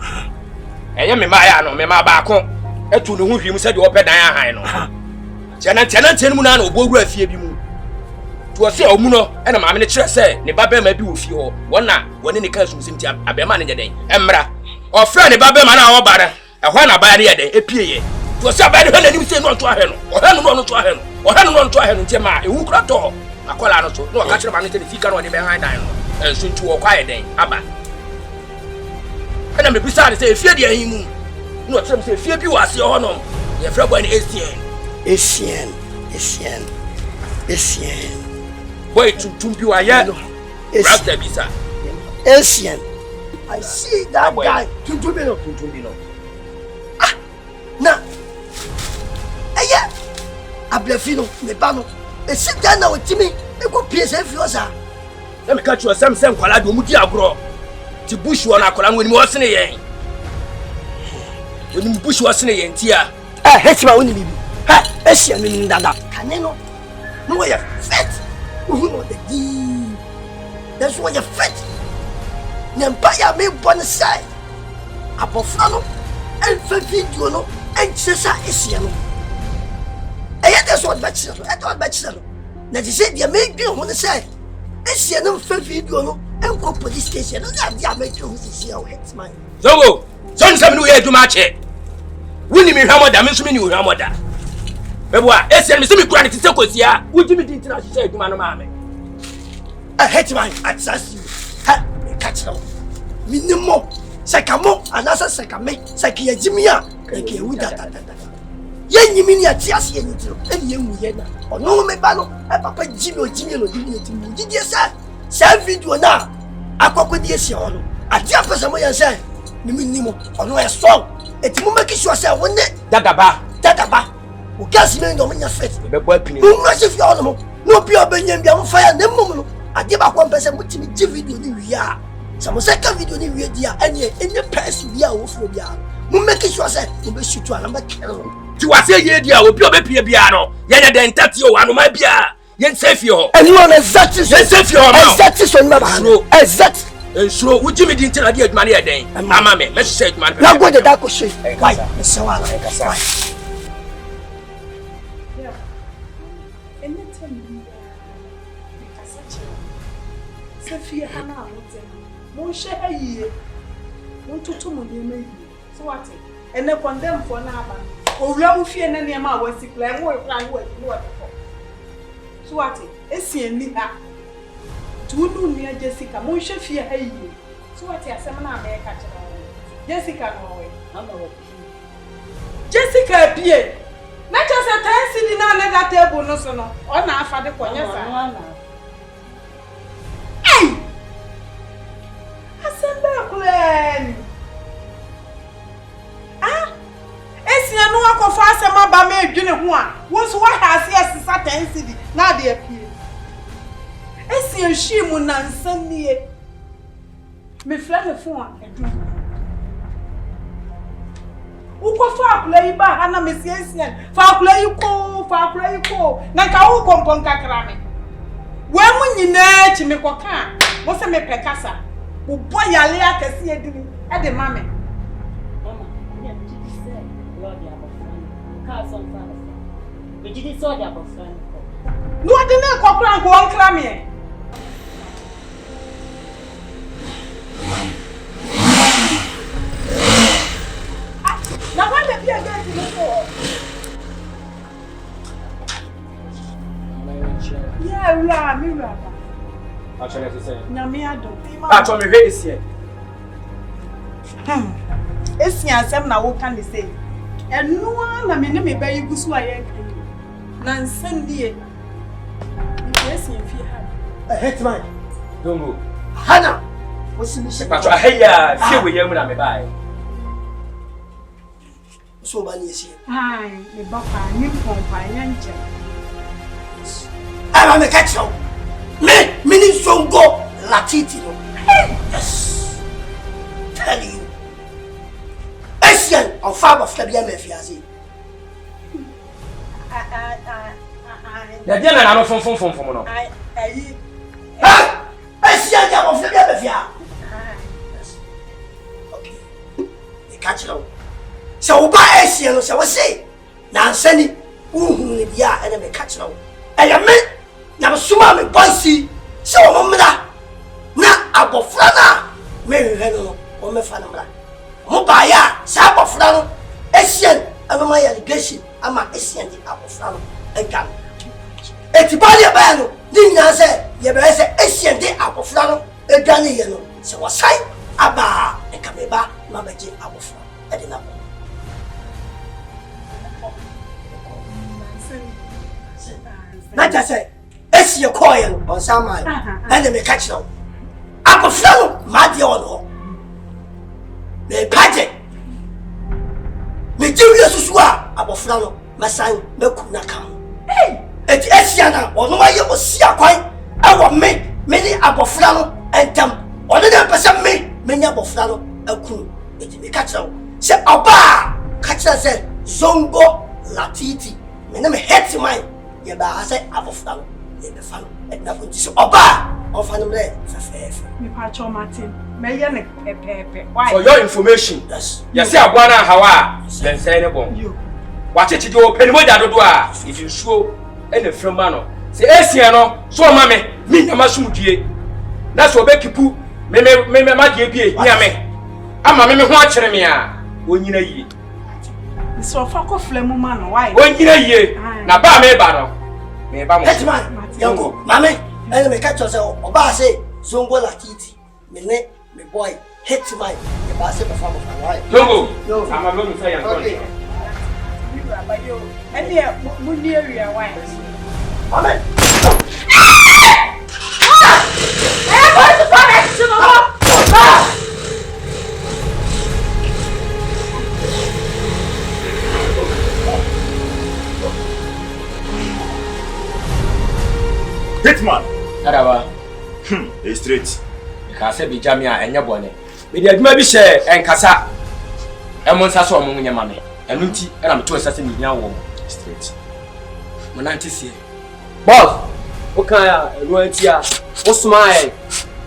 eye me ma ya no me ma ba ko etu ne hu hwim se de opedan ahan no tenant mu na na oboru afie bi mu to se omu no e na maame ne kire se ne baba ma bi wo fie ho wona woni ne kan sumsim ti abema ne nyeden emra ofra ne baba ma na wo bara e ho na ba ne yeden epieye to se ba ne ho na nim se no to ahe no o ha no to ahe no o ha no to ahe no nti ma e hu kra to akola no to no ka kire ma ne te ne fika no de be han dan no enso ntu wo kwa yeden aba e na me bisa ne se efie de ahin mu no tell me say efie bi wo ase ho no ye fra boy ne Asian. Boy, to wa ya no. Rasta bisa. Asian. I see that guy. Tumbino. Ah, na. Aya. Ablefino, me bano. E sit down na otimi. E go PSF yosa. Let me catch you some kwala do mudi agro. Ti bush wona akola no ni mo sene yen. Oni bush wo sene yen tia. Hetsma oni bibi. Ha, Asian ni ndada. Kaneno. No way fit. Who know the deep? That's why you're fit. Nyempaya me born side. Abofano and video no and Chesa Isiano. That's what bachelor. I thought bachelor. That is said, you make me on the side. Isiano video no and go police station. I make you see how it's mine. So, son, some new year to match it. Winnie me hammer, I mean, you hammer that. But what? Esian, me crying to take us here. Would you be international say to Mamma? I hate mine at Sassy. Ha, catch them. Minimum. Sakamo, and as a Sakame, Sakia Jimia, and Kiuda. Yen you mean at Tiasi and you Yena, or no me bano, a papa Jimmy or Jimmy or Jimmy. Did you say? Say video now. I could with the Sion. I jump as a way and say, Minimo, or no, a song. It's Mumaki Shwasa, one day. Dagaba. Who can't mean on your face. Who must if you all no pure Benjamin on fire, no moment. I give up 1% with me video we are. Some second video ni we dia any person bia wo fro bia mo make sure say we be shoot to anamba kero ti wa say ye dia obi obepie bia no ye na den tati o anu ma bia ye safe yo anyone exact ye safe yo now exact so ma ba exact ensuro wuji me di ntina dia aduma ne den mama me say aduma na go de da ko she why se wala why Sophia Hana Mon share ye. Won't to me, so what? And they condemn for Naba. Or Ram fear and any amount was sick, like what so what? Essie and Nina. Two noon near Jessica, Mon share fear ye. So what? A seminar may catch Jessica, no way. Jessica appeared. Not just a time sitting on that table, no son, or now for the corner. Hey! Ah, esi anu akofa asema ba me adwene ho a wonso wa ha ase asisa 10 cedi na de apie esi ehwimu na nsanie me fra me fon a edu ukofa akula yi ba ha na me siensia fa akula yi ko na ka wo kompon kakra me we mu nyina chi me koka mo se me pekasa wo boy yale akasi edini e de mame mama me did say lord ya bofan ka son fa me did so ya bofan no de na kokra ko onkra me na wa de bia ga di no yeah la mi ra actually I say na me ado actually me is here esi asem na wo kan dey say enu na me ne me ba yigusu aye kan na nsandie esi fi ha hitman don't go hana what's the mission actually heya fie we yam na me bai so ba ni esi ai me ba pa ni pompa nyanche I am a catch you. Me, meaning so go latiti no. Yes. Tell you. Asian of Father Fabia Mefiazi. The dear man are from no. Asian of Fabia Mefia. Okay. The catch you. So by Asian, so I say. Now sending who ya and catch you. I am me. Na suma me boysi se o mmra na abofra na me hwe no o me fa na mra mo ba ya sa abofra no esien amama ya legation ama esien di abofra no egan etibali ba no ni nya se ye be se esien di abofra no egan ye no se wasai aba e kameba ma baje abofra e di na na ja se esi ye coil on sama and me catch now abofra ma de ono me paje me jiwe susu a abofra no masan meku na kam eti esia na ono wa ye osi akwan awo me ni abofra no entam ono de pesa me nya abofra no akunu eti me catch now se oba catch say zongo latiti me na me hit mine ye ba say abofra no na ko ti oba ofa no le fefefe me pa cho Martin me ye ne pepepe why for your information yes say agwa na hawa then say ne bon wachechi de open mo da dodo a if you show any friend man no say esia no so ma me nyama sumdue na so obekipu me ma die bie nya me ama me ho akere me a onyina yie so fa ko flemu man no why onyina yie na ba me ba no me ba mo Hetman yango mame ene me catch yourself oba say zongo la kiti me ne me boy Hetman e ba say perform for why zongo ama me no say yango okay baba yo ene mu ni area why mame Hitman. Araba. It's straight. Kase bi jamia enye bone. Me di aduma bi she enkasa. Emo nsa so omo nyama me. Enu nti na me to sase ni nya wo. Straight. Monanti sie. Boss, okay ya, elu antia. Osmae.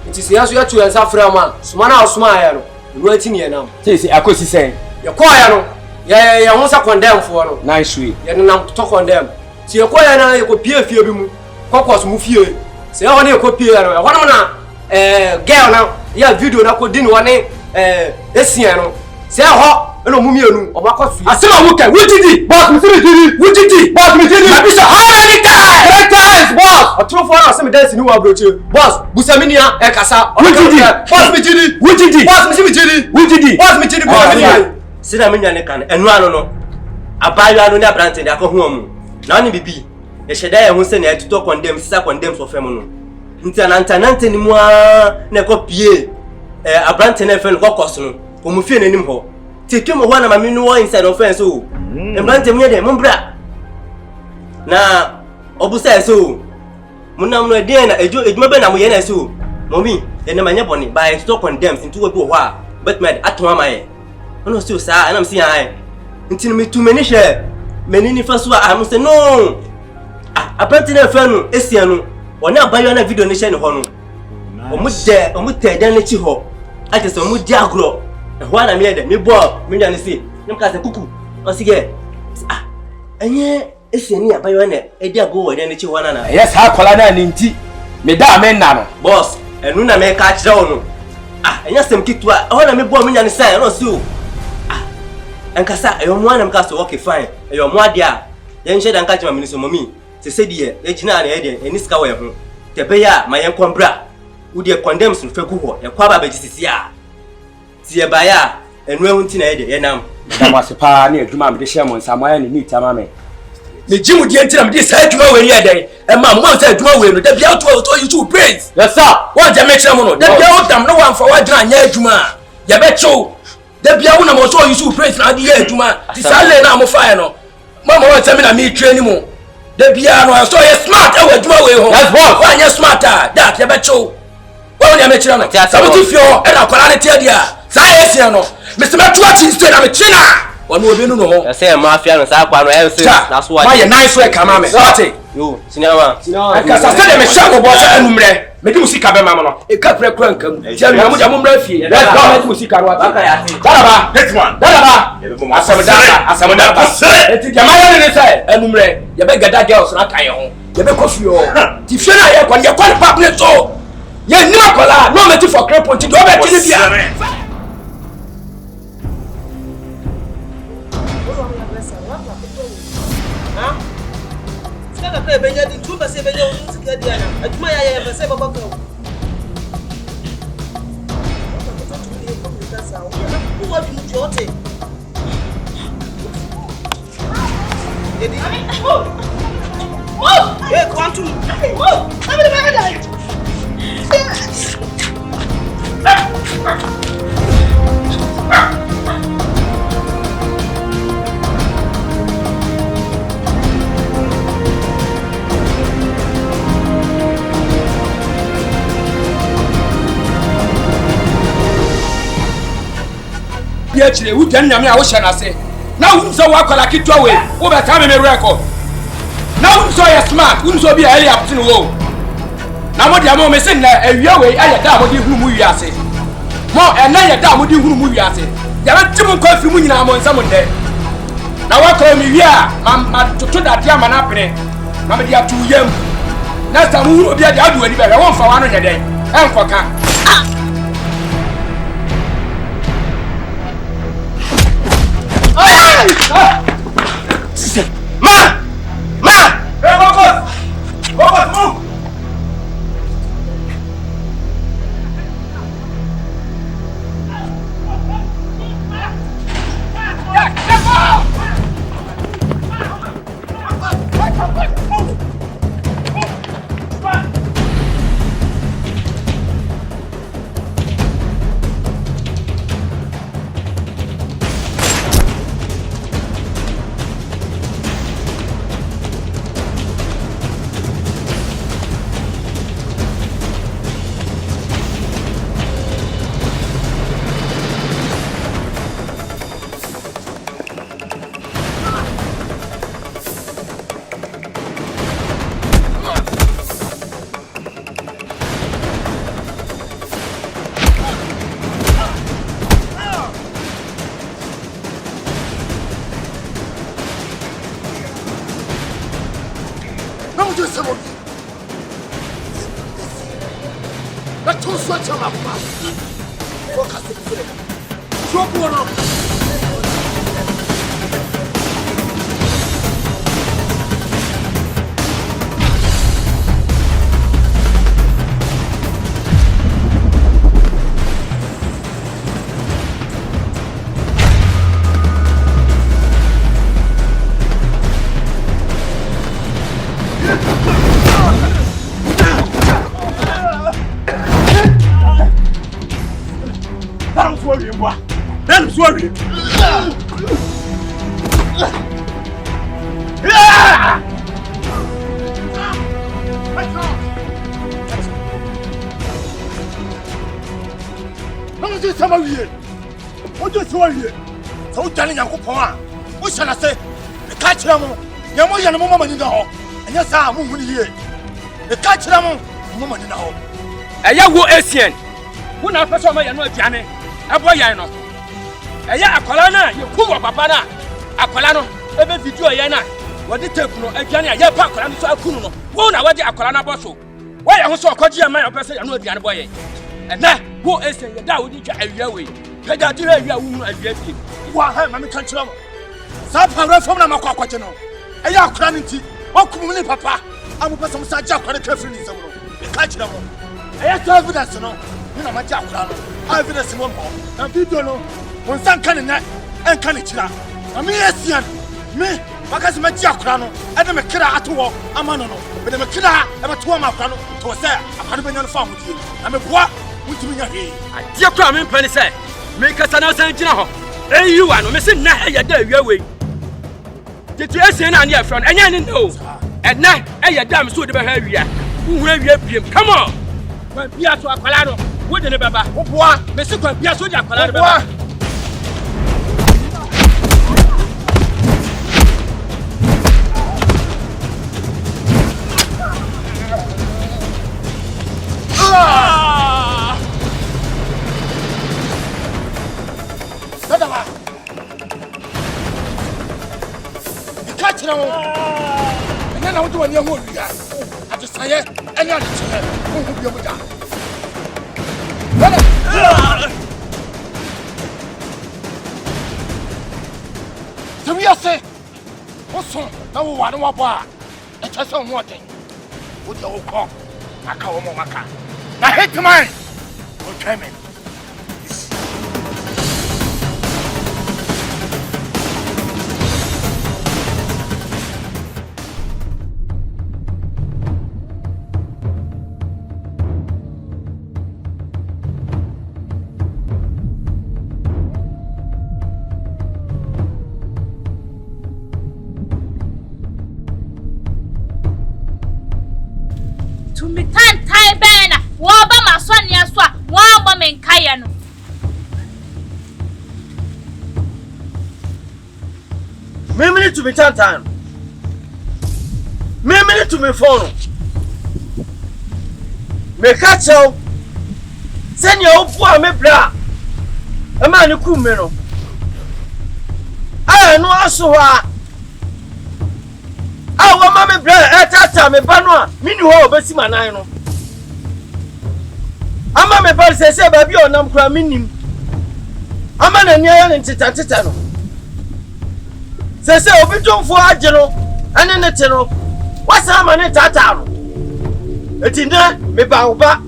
It is yaso ya tu yansa fra man. Suma na osmae no. Elu anti ne nam. Say akosi sen. Ya kwaya no. Ya ho sa condemn fo no. Nice way. Ya nam to condemn. Ti ya kwaya na ya ko pie fie bi mu. Kokos mu fie. Se ya wona ya ko pie no. Wona na girl na ya video na ko din wona esien no. Se ya ho eno mu mienu omakọ fi asema wuke wutiti boss mi simi tiri wutiti boss mi tiri na bisa how many times boss otro for us me dance ni wa broche boss busamania e kasa wutiti boss mi tiri wutiti boss mi simi tiri wutiti boss mi tiri boss mi sira me nyane kan enu anu no abayo anu ni abrante de akọ hu mu na oni bibi ye sheda ye hu se na etuto condemn sisa condemn so fem no nti anantanante ni mu a na ko pie abrante na fe no kokos no o mu fie nanim ho take mo wana mami no inside offense o abrante mu ye de mbra na obusa so munam no de na ejuma be na mo ye na so mommy ye na manya boni by to condemn nti wo bi ho a but me ato amaye no still sa and I'm saying I until me too many share many fa so am say no apparently na fa no esia no oni abayo na video ni share ni ho no omu te dan na chi ho ate so omu di agro ho na me de me bo me nya ni si nim ka se kuku o sige enye esia ni abayo na e di agro wo dan na chi ho na yes ha kola na ni nti me da me nna no boss enu na me ka kire wo no enye sem kitu ho na me bo me nya ni sai no si o Enkasa eyo mwana mkaso okay fine eyo mwade a yen hye dan ka chima mini so mami se sedie ejina na ede eni sika wo ye ho tebe ya ma yen kombra udi e condemns no feku ho e kwa ba begisisi a tie ba ya enu ehun ti na ede ye nam da wase pa na adwuma me de hye mo nsa mo ya ni meet ama me me jimu die ntina me de sa adwuma we ri eden e ma mo sa adwuma we no da bia to YouTube praise yes sir wo je me kire mo no da bia wo dam no wan fa wa dina anya adwuma ya be cho da bia wona mo so yusu praise na de adwuma ti sale na mo fa no mama wa tell me na me train mo da bia no so ye smart e wa adwuma we ho yes boss wa anya smarter that ya be cho wa wona me kire no sabuti fio e na kwala ne tie dia sa yesia no mr metua chi stay na me china wona obi no ho say mafia no sa kwa no e say na so wa ye nice way kama me sorry yo sinama ka sa say me sha go boss enumre me di musika be mama no e ka pre kran kam je me mo ja mo mra fie let's go me di musika no ati daraba Hitman. daraba asam daraba eti jama ne say enumre ye be gada girls na kan ye ho ye be kofi o ti fie na ye kwa pap ne so ye ni akola no me ti for crep on ti do be ti ni bia Saka pe benya di tumba se benya unzika diana atuma ya pese baba ko kuwa bimuti yote edi eh quantum ya chire wu dan nyame a wo hye na se na wu so wa kwala kitwa we wo be ta me record na wu so ya smart wu so bi a early up tin wo Na mo dia mo me se na awia we aye da mo di hunu mu wiase. Mo na ye da mo di hunu mu wiase. Ya ba tim ko afi mu nyina mo nsa mo nde. Na wa ko mi wi a ma toto da dia ma na pene. Na me dia tu yam. Na sa mu obi a dia adu ani be won fa wa no nye den. Enkoka. Ma! Hey, Bokos, move! Sorry. What do you say? So telling Uncle Poma, what shall I say? The catch them, your young woman in the hall, and yes, I'm moving here. The catch them, woman in the hall. A young Asian. When I first saw my young Johnny, a boy I know. Eya akwalana ye kuwa papa na akwalano ebe video ye na wodi tape no aduane ye pa akwalano so akunu no wo na wodi akwalana boso wo ye ho so okoji ye man opese ye no aduane boye ena wo ese ye da wodi twa awia we peda di awia wu awia fi wa ha ma me kan kira mo sa pawra fam na makwa kwaje no eya akwalano nti wakum ni papa amu pese mo sa ja akwalano kafiri ni sam no e ka kira mo eya to evidence no ni na ma ja akwalano evidence mo mo na video no when some can and can it? I mean, yes, me, because my Jackano, and I'm a killer at war, a man, but I'm a killer, I'm a 2 month to say, I can't be on the farm with you. I'm a boy with me here. I dear Cram, Penny said, make us another Santos. Hey, you are no missing now, you're there, your way. Did you say, and your friend, and you know, at night, and your damn suit of behavior. Who will you be? Come on, when Piazza Colado, wouldn't it, Baba? What, Mr. Piazza Colado? And then I'll do a new movie. I just say it, and you're who will be able to. So we are saying, also, no one more bar. It's just on one thing. Would you call Maka? Now hit to mine. We'll try me. To me time. Me to me phone. me catch you. Send your poor me bra. A man who come no. I know also our mammy bra at that time me banwa. Me no ho be si manan no. Ama me ba say baby onam kra minim. Ama na nia ne tita no. Say obi tonfo age no ane ne te no. Wasa ama ne tata no. Etinda me ba oba.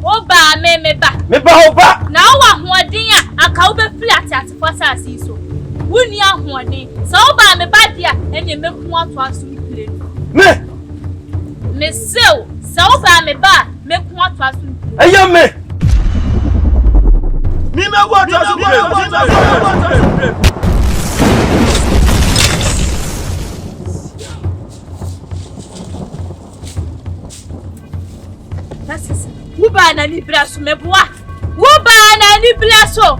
Oba me ba. Me ba oba. Na wa hoden a aka wo be flat at for sase so. Wuni ahoden. So oba me ba dia ene me ku ato aso play. Me sew. So oba me ba me ku ato aso. Eya me. Mi me wo ato aso play. Wuba na ni braso meboa. Wuba na ni braso.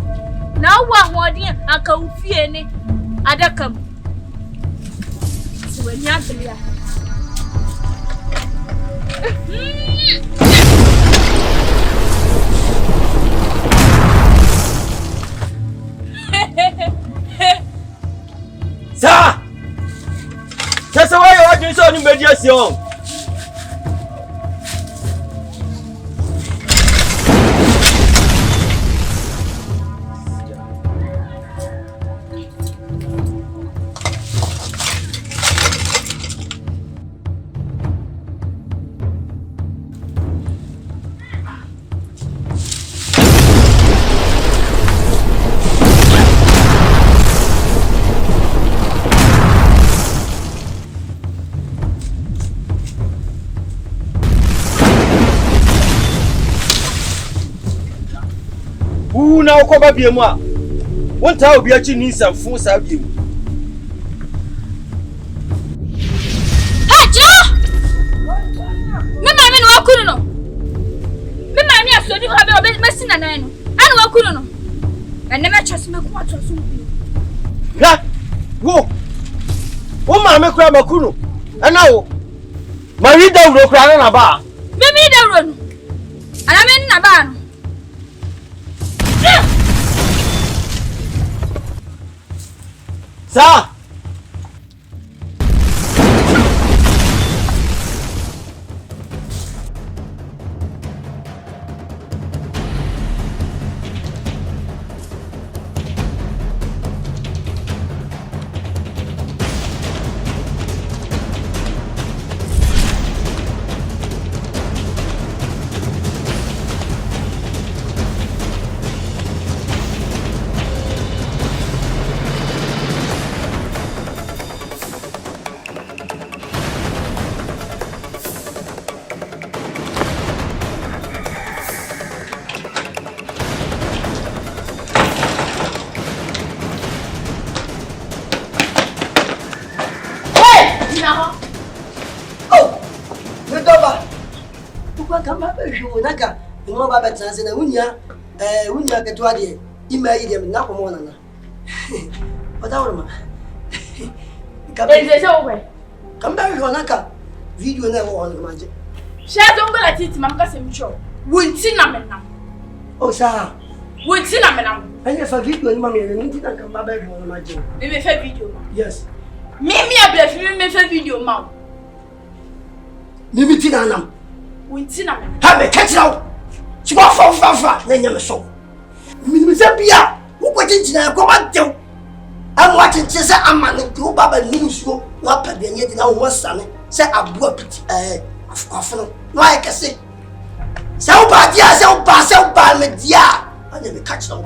Na wa hoden aka ufie ni adakam. So when ya blia. Sa! Sasa why you doing so ni mediation? Na ukoba biemu a wonta obi achi ni nsamfo sa biemu Ajo me mami no wakuru no me mami asodi ko be obe masi nanan no anu wakuru no enne me chase me ko ato so bi ha wo mami kura makuru ana wo mari dawro kura na ba me mi dawro no ana me na ba no Sa! Naka mo ba betra se na wunya ketwa de ima yi de na ko mo na na ota wona ma ka be se wo we kam ba yo naka video na wo on ma je sha zongo la titi mam ka se mcho wunti na menam o sa wunti na menam anya fa video ni ma me ni ti na kam ba yo on ma je me fa video yes me abla fi me fa video ma mi ti na nam wunti na menam ha me ketirawo Chwa fa na nyame so mi se bia wo ko tintina ko ma dew amwa tintin se amane ko baba ni nsuo wa pa de nye dina wo sane se abua piti afano no ay kase se o ba dia se o ba me dia anya me catch no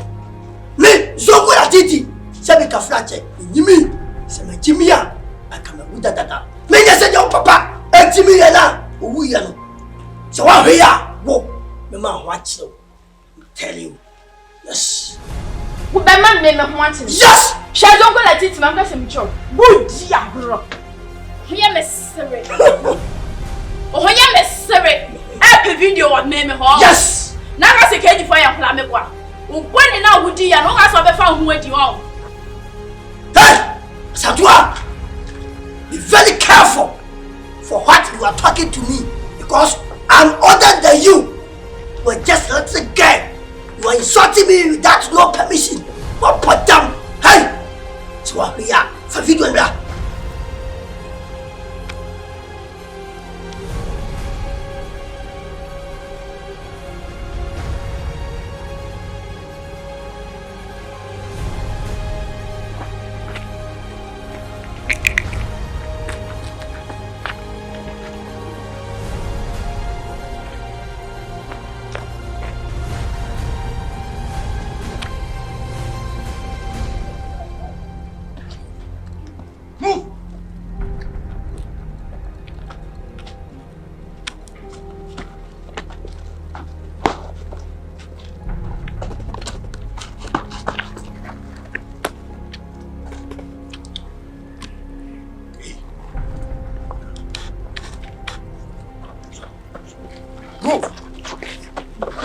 me zongo la titi se be ka flache nyimi se me chimia aka me buda dada me nya se jo papa e chimia na o wu ya no se wa hwe ya wo Mama, watch you. I'm telling you. Yes. Who be man me watching? Yes. She don't go like it, man. Go some job. Good dear, bro. Here me sorry. Oh, here me sorry. Every video on me ho. Yes. Na ga se keji for ya kula me kwa. Ukwani na wudi ya no ga so be fa hu adi ho. Hey! Satwa. Be very careful for what you are talking to me because I'm older than you. You are just a little girl. You are insulting me without no permission. What put down? Hey! So what we are? For video and that.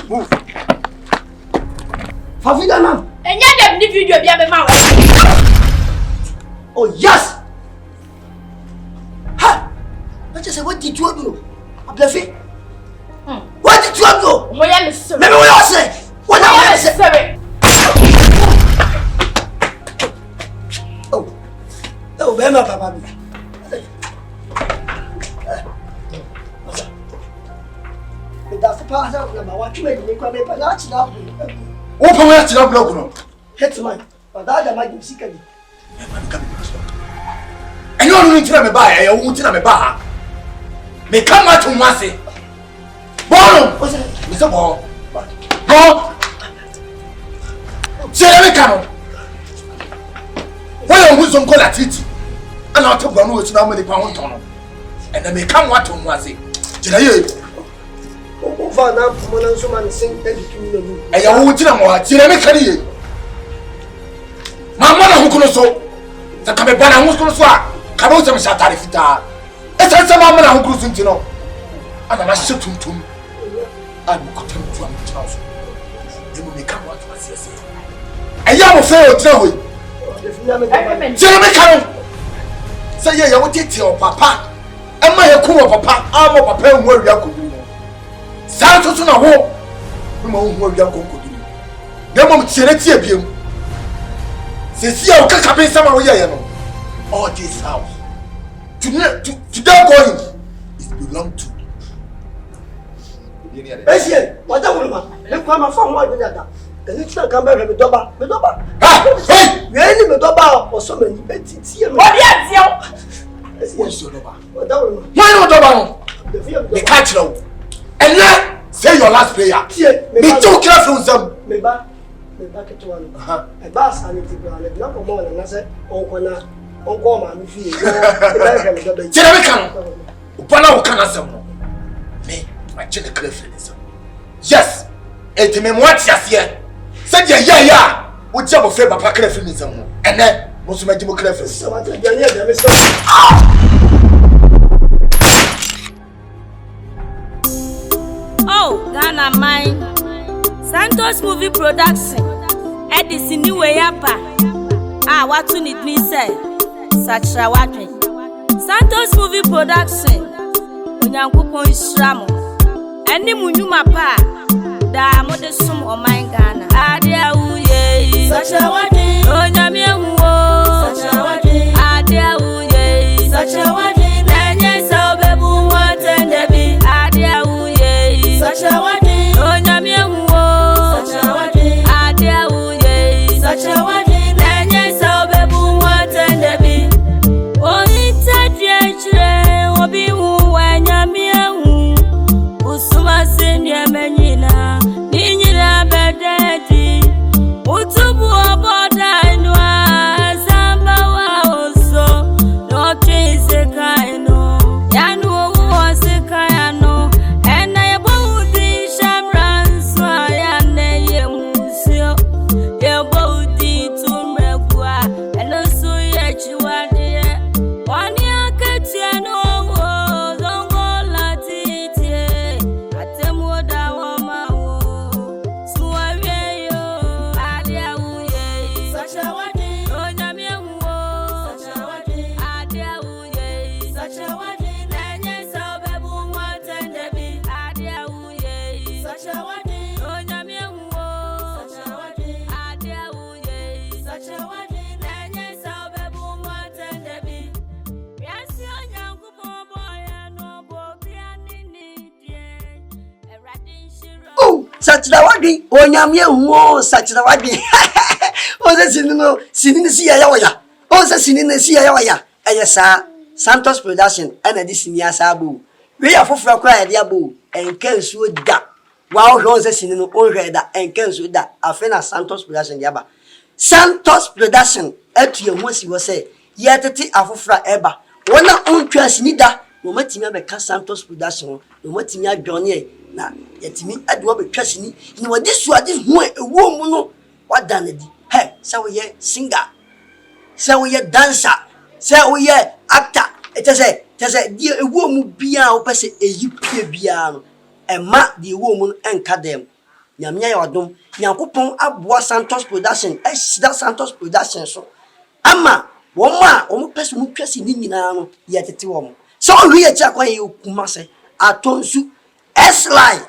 Move. Favila nam. Enya dem ni video bia be ma. Oh yes. Ha. I just say what did you do? Ablefi. What did you do? Mo ya me sorry. Let me what you say. What I say. Sorry. Oh, bema papa bi. That's the part of the what you made me come up and that's not. Open where to not block. Hit mine. But that might be sick again. And you don't need to buy a wood in a bar. May come out to Massey. Bono! What's it? Mr. Ball. Go! Say, let me come. Why are we some call at it? And I'll talk about which now many pound tunnel. And they may come what to Massey. Did Over now, Mona Suman sing 10 to 2 million. And you won't tell what you make career. My mother who could so. The Cabana who's going to swap. Cabot and Satarifita. It's a mamma who goes into no. And I must shoot him to. I will cut him to a house. They will become what was say. A young affair of Joey. Jeremy Carroll. Say, yeah, you will take your papa. And my cool papa, I'm a papa where you are. Santos na ho mo ho wi akoko dum na mom tiere tie biem se si a o kaka be sama wo ye no all this house to that going is belong to Esie wada wulma le kwa ma fa mo adenya da eni tina kan be me doba ha hey we ni me doba o so mani etitie me Odi atie Esie wo so doba wada wulma why no doba no me catch no. And now, say your last prayer. Me too careful, some. Me ba ke to one. E ba sanity plan. Na ko mo na say onko ma mi fie. Tell me can. Upana wo kana sem no. Me, I check the careful. Yes. Et me mo atiase. Say dia ya. Wo je mo fe papa careful ni sem no. Ene, mo so ma ji mo careful. So ma te dia ne dia me so. Oh, Ghana mine. Santos movie production. Edison new way up. What you need me say? Sakyera. Santos movie production. Onyankopon Isramo. Eni munyuma pa. Da mo de sum o mine Ghana. Adia uye. Sakyera. Onyame hu o. Sakyera. Adia uye. Sakyera. Enye so bebu watende bi. Adia uye. Sakyera. Onyame hu o. Sakyera. Adia uye. Sakyera. Enye so bebu watende bi. Oni tadie chire obi hu wanyame hu. Usuma senya menyina. Ninyira bededi. Sakyera wadi onyame hu Sakyera wadi o se sinini si ya waya o se sinini si ya waya eyesa Santos production ana di sinia sabu we ya foforo kra ya dia bu enkansuo da wa o hwe se sinini o hwe da enkansuo da afena Santos production dia ba Santos production atu ye ho si wo se ye tete afoforo eba wona ontwa sinida no matimi abeka Santos production no matimi adwone na yetimi adwo betwa sini ni wodi suade hu ewo mu no wadane di he se wo ye singer se wo ye dancer se wo ye actor etese di ewo mu bia wo pese eyi pie bia no ema di ewo mu enka dem nyamya ya odom nyankopon aboa Santos production ehida Santos production so ama wo pese mu twasi ni nyina no yetete wo so wi ye cha kwan ye Kumase atonsu S-line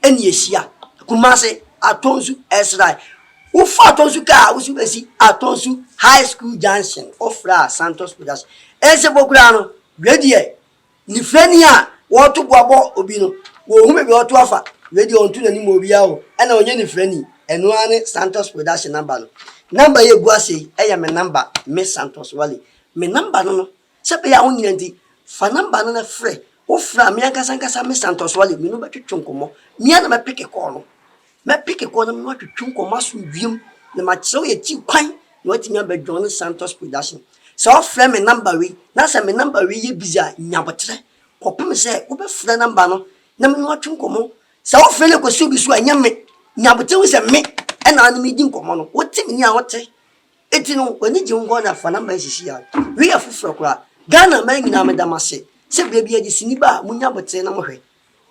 eni yesia Kumase atonsu S-line ufa atonsu ka usu besi atonsu high school junction ofra Santos production ese bokura no wedie ni frenia wo to boabo obi no wo hu me bi oto afa wedie ontu nani mo obi awo ena onye ni freni eno ane Santos production number ye guase eya me number me Santos Wale me number no sebe ya onye ndi fa number no na frɛ wo fra me ankasa me Santos Wale me no betwetwe nkomo me na me peke call no me peke call no me watwetwe nkomo aso wiem na ma kyerɛ ye ti kwan na watimi abadwon Santos production so frɛ me number we na sɛ me number we ye busy a nyabotre kopem sɛ wo be fra number no na me watwe nkomo sɛ wo frɛ le ko so bi so anya me nyabotre wo sɛ me ɛna na me di nkomo no wo ti me ni a wote eti no wani ji ngo na fa number sisi ya we afufra kura Ghana man nyina medamase se brebi adi siniba munya botre na mohwe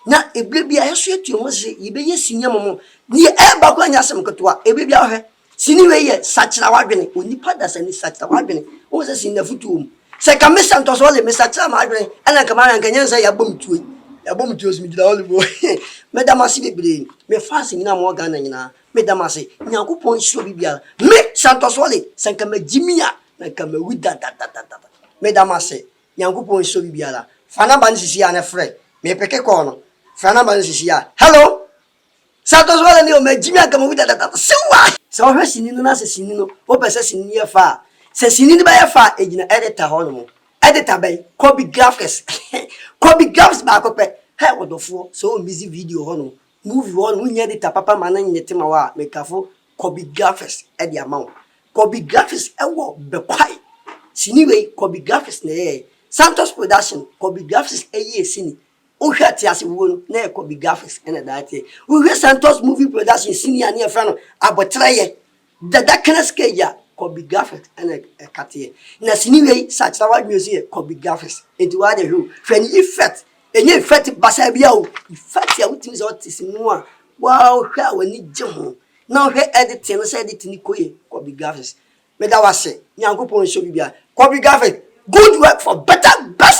na ebrebi a yeso etu ho se yebeye sinya momo ni e ba kwa nya sem ketoa ebrebi a hwe sini we ye Sakyera wadwene onipa da sani Sakyera wadwene o se sinna futu se ka me Santos Wale me Sakyera ma adwene ana ka ma nka nya se ya bom tuo simi gida ole bo medamase bebre me fast nyina mo Ghana nyina medamase nyankopon hiro bibia me Santos Wale sanka magimia na ka mawida medamase nyankopon hiro bibia la fana ban sisi ya na frɛ me peke ko no fana ban sisi ya hello Santos Wale ni o magimia ka mawida sewa se o hwe sini no na se sini no o pese sini ye fa se sini ni ba ye fa ejina editor ho no editor bay copy graphics ba ko pe he odofo so busy video ho no movie ho no nya editor papa mana nyete ma wa me kafo copy graphics e dia ma copy graphics e wo be kwai sini we copy graphics na Santos production copy graphics e ye sini o hwa ti ase wo no na copy graphics e na date o hwa Santos movie production sini ani e fra no abotre ye da knaske ya copy graphics and a katie na sini we Sakyera Wade music copy graphics enti wa de hwe hwe ni effect enye effect basa bia o effect ya wutimi so tisimu a wow hwa wani gye na hwe edit no say edit ni koye copy graphics me da wase nyankopon show bibia copy graphics good work for better best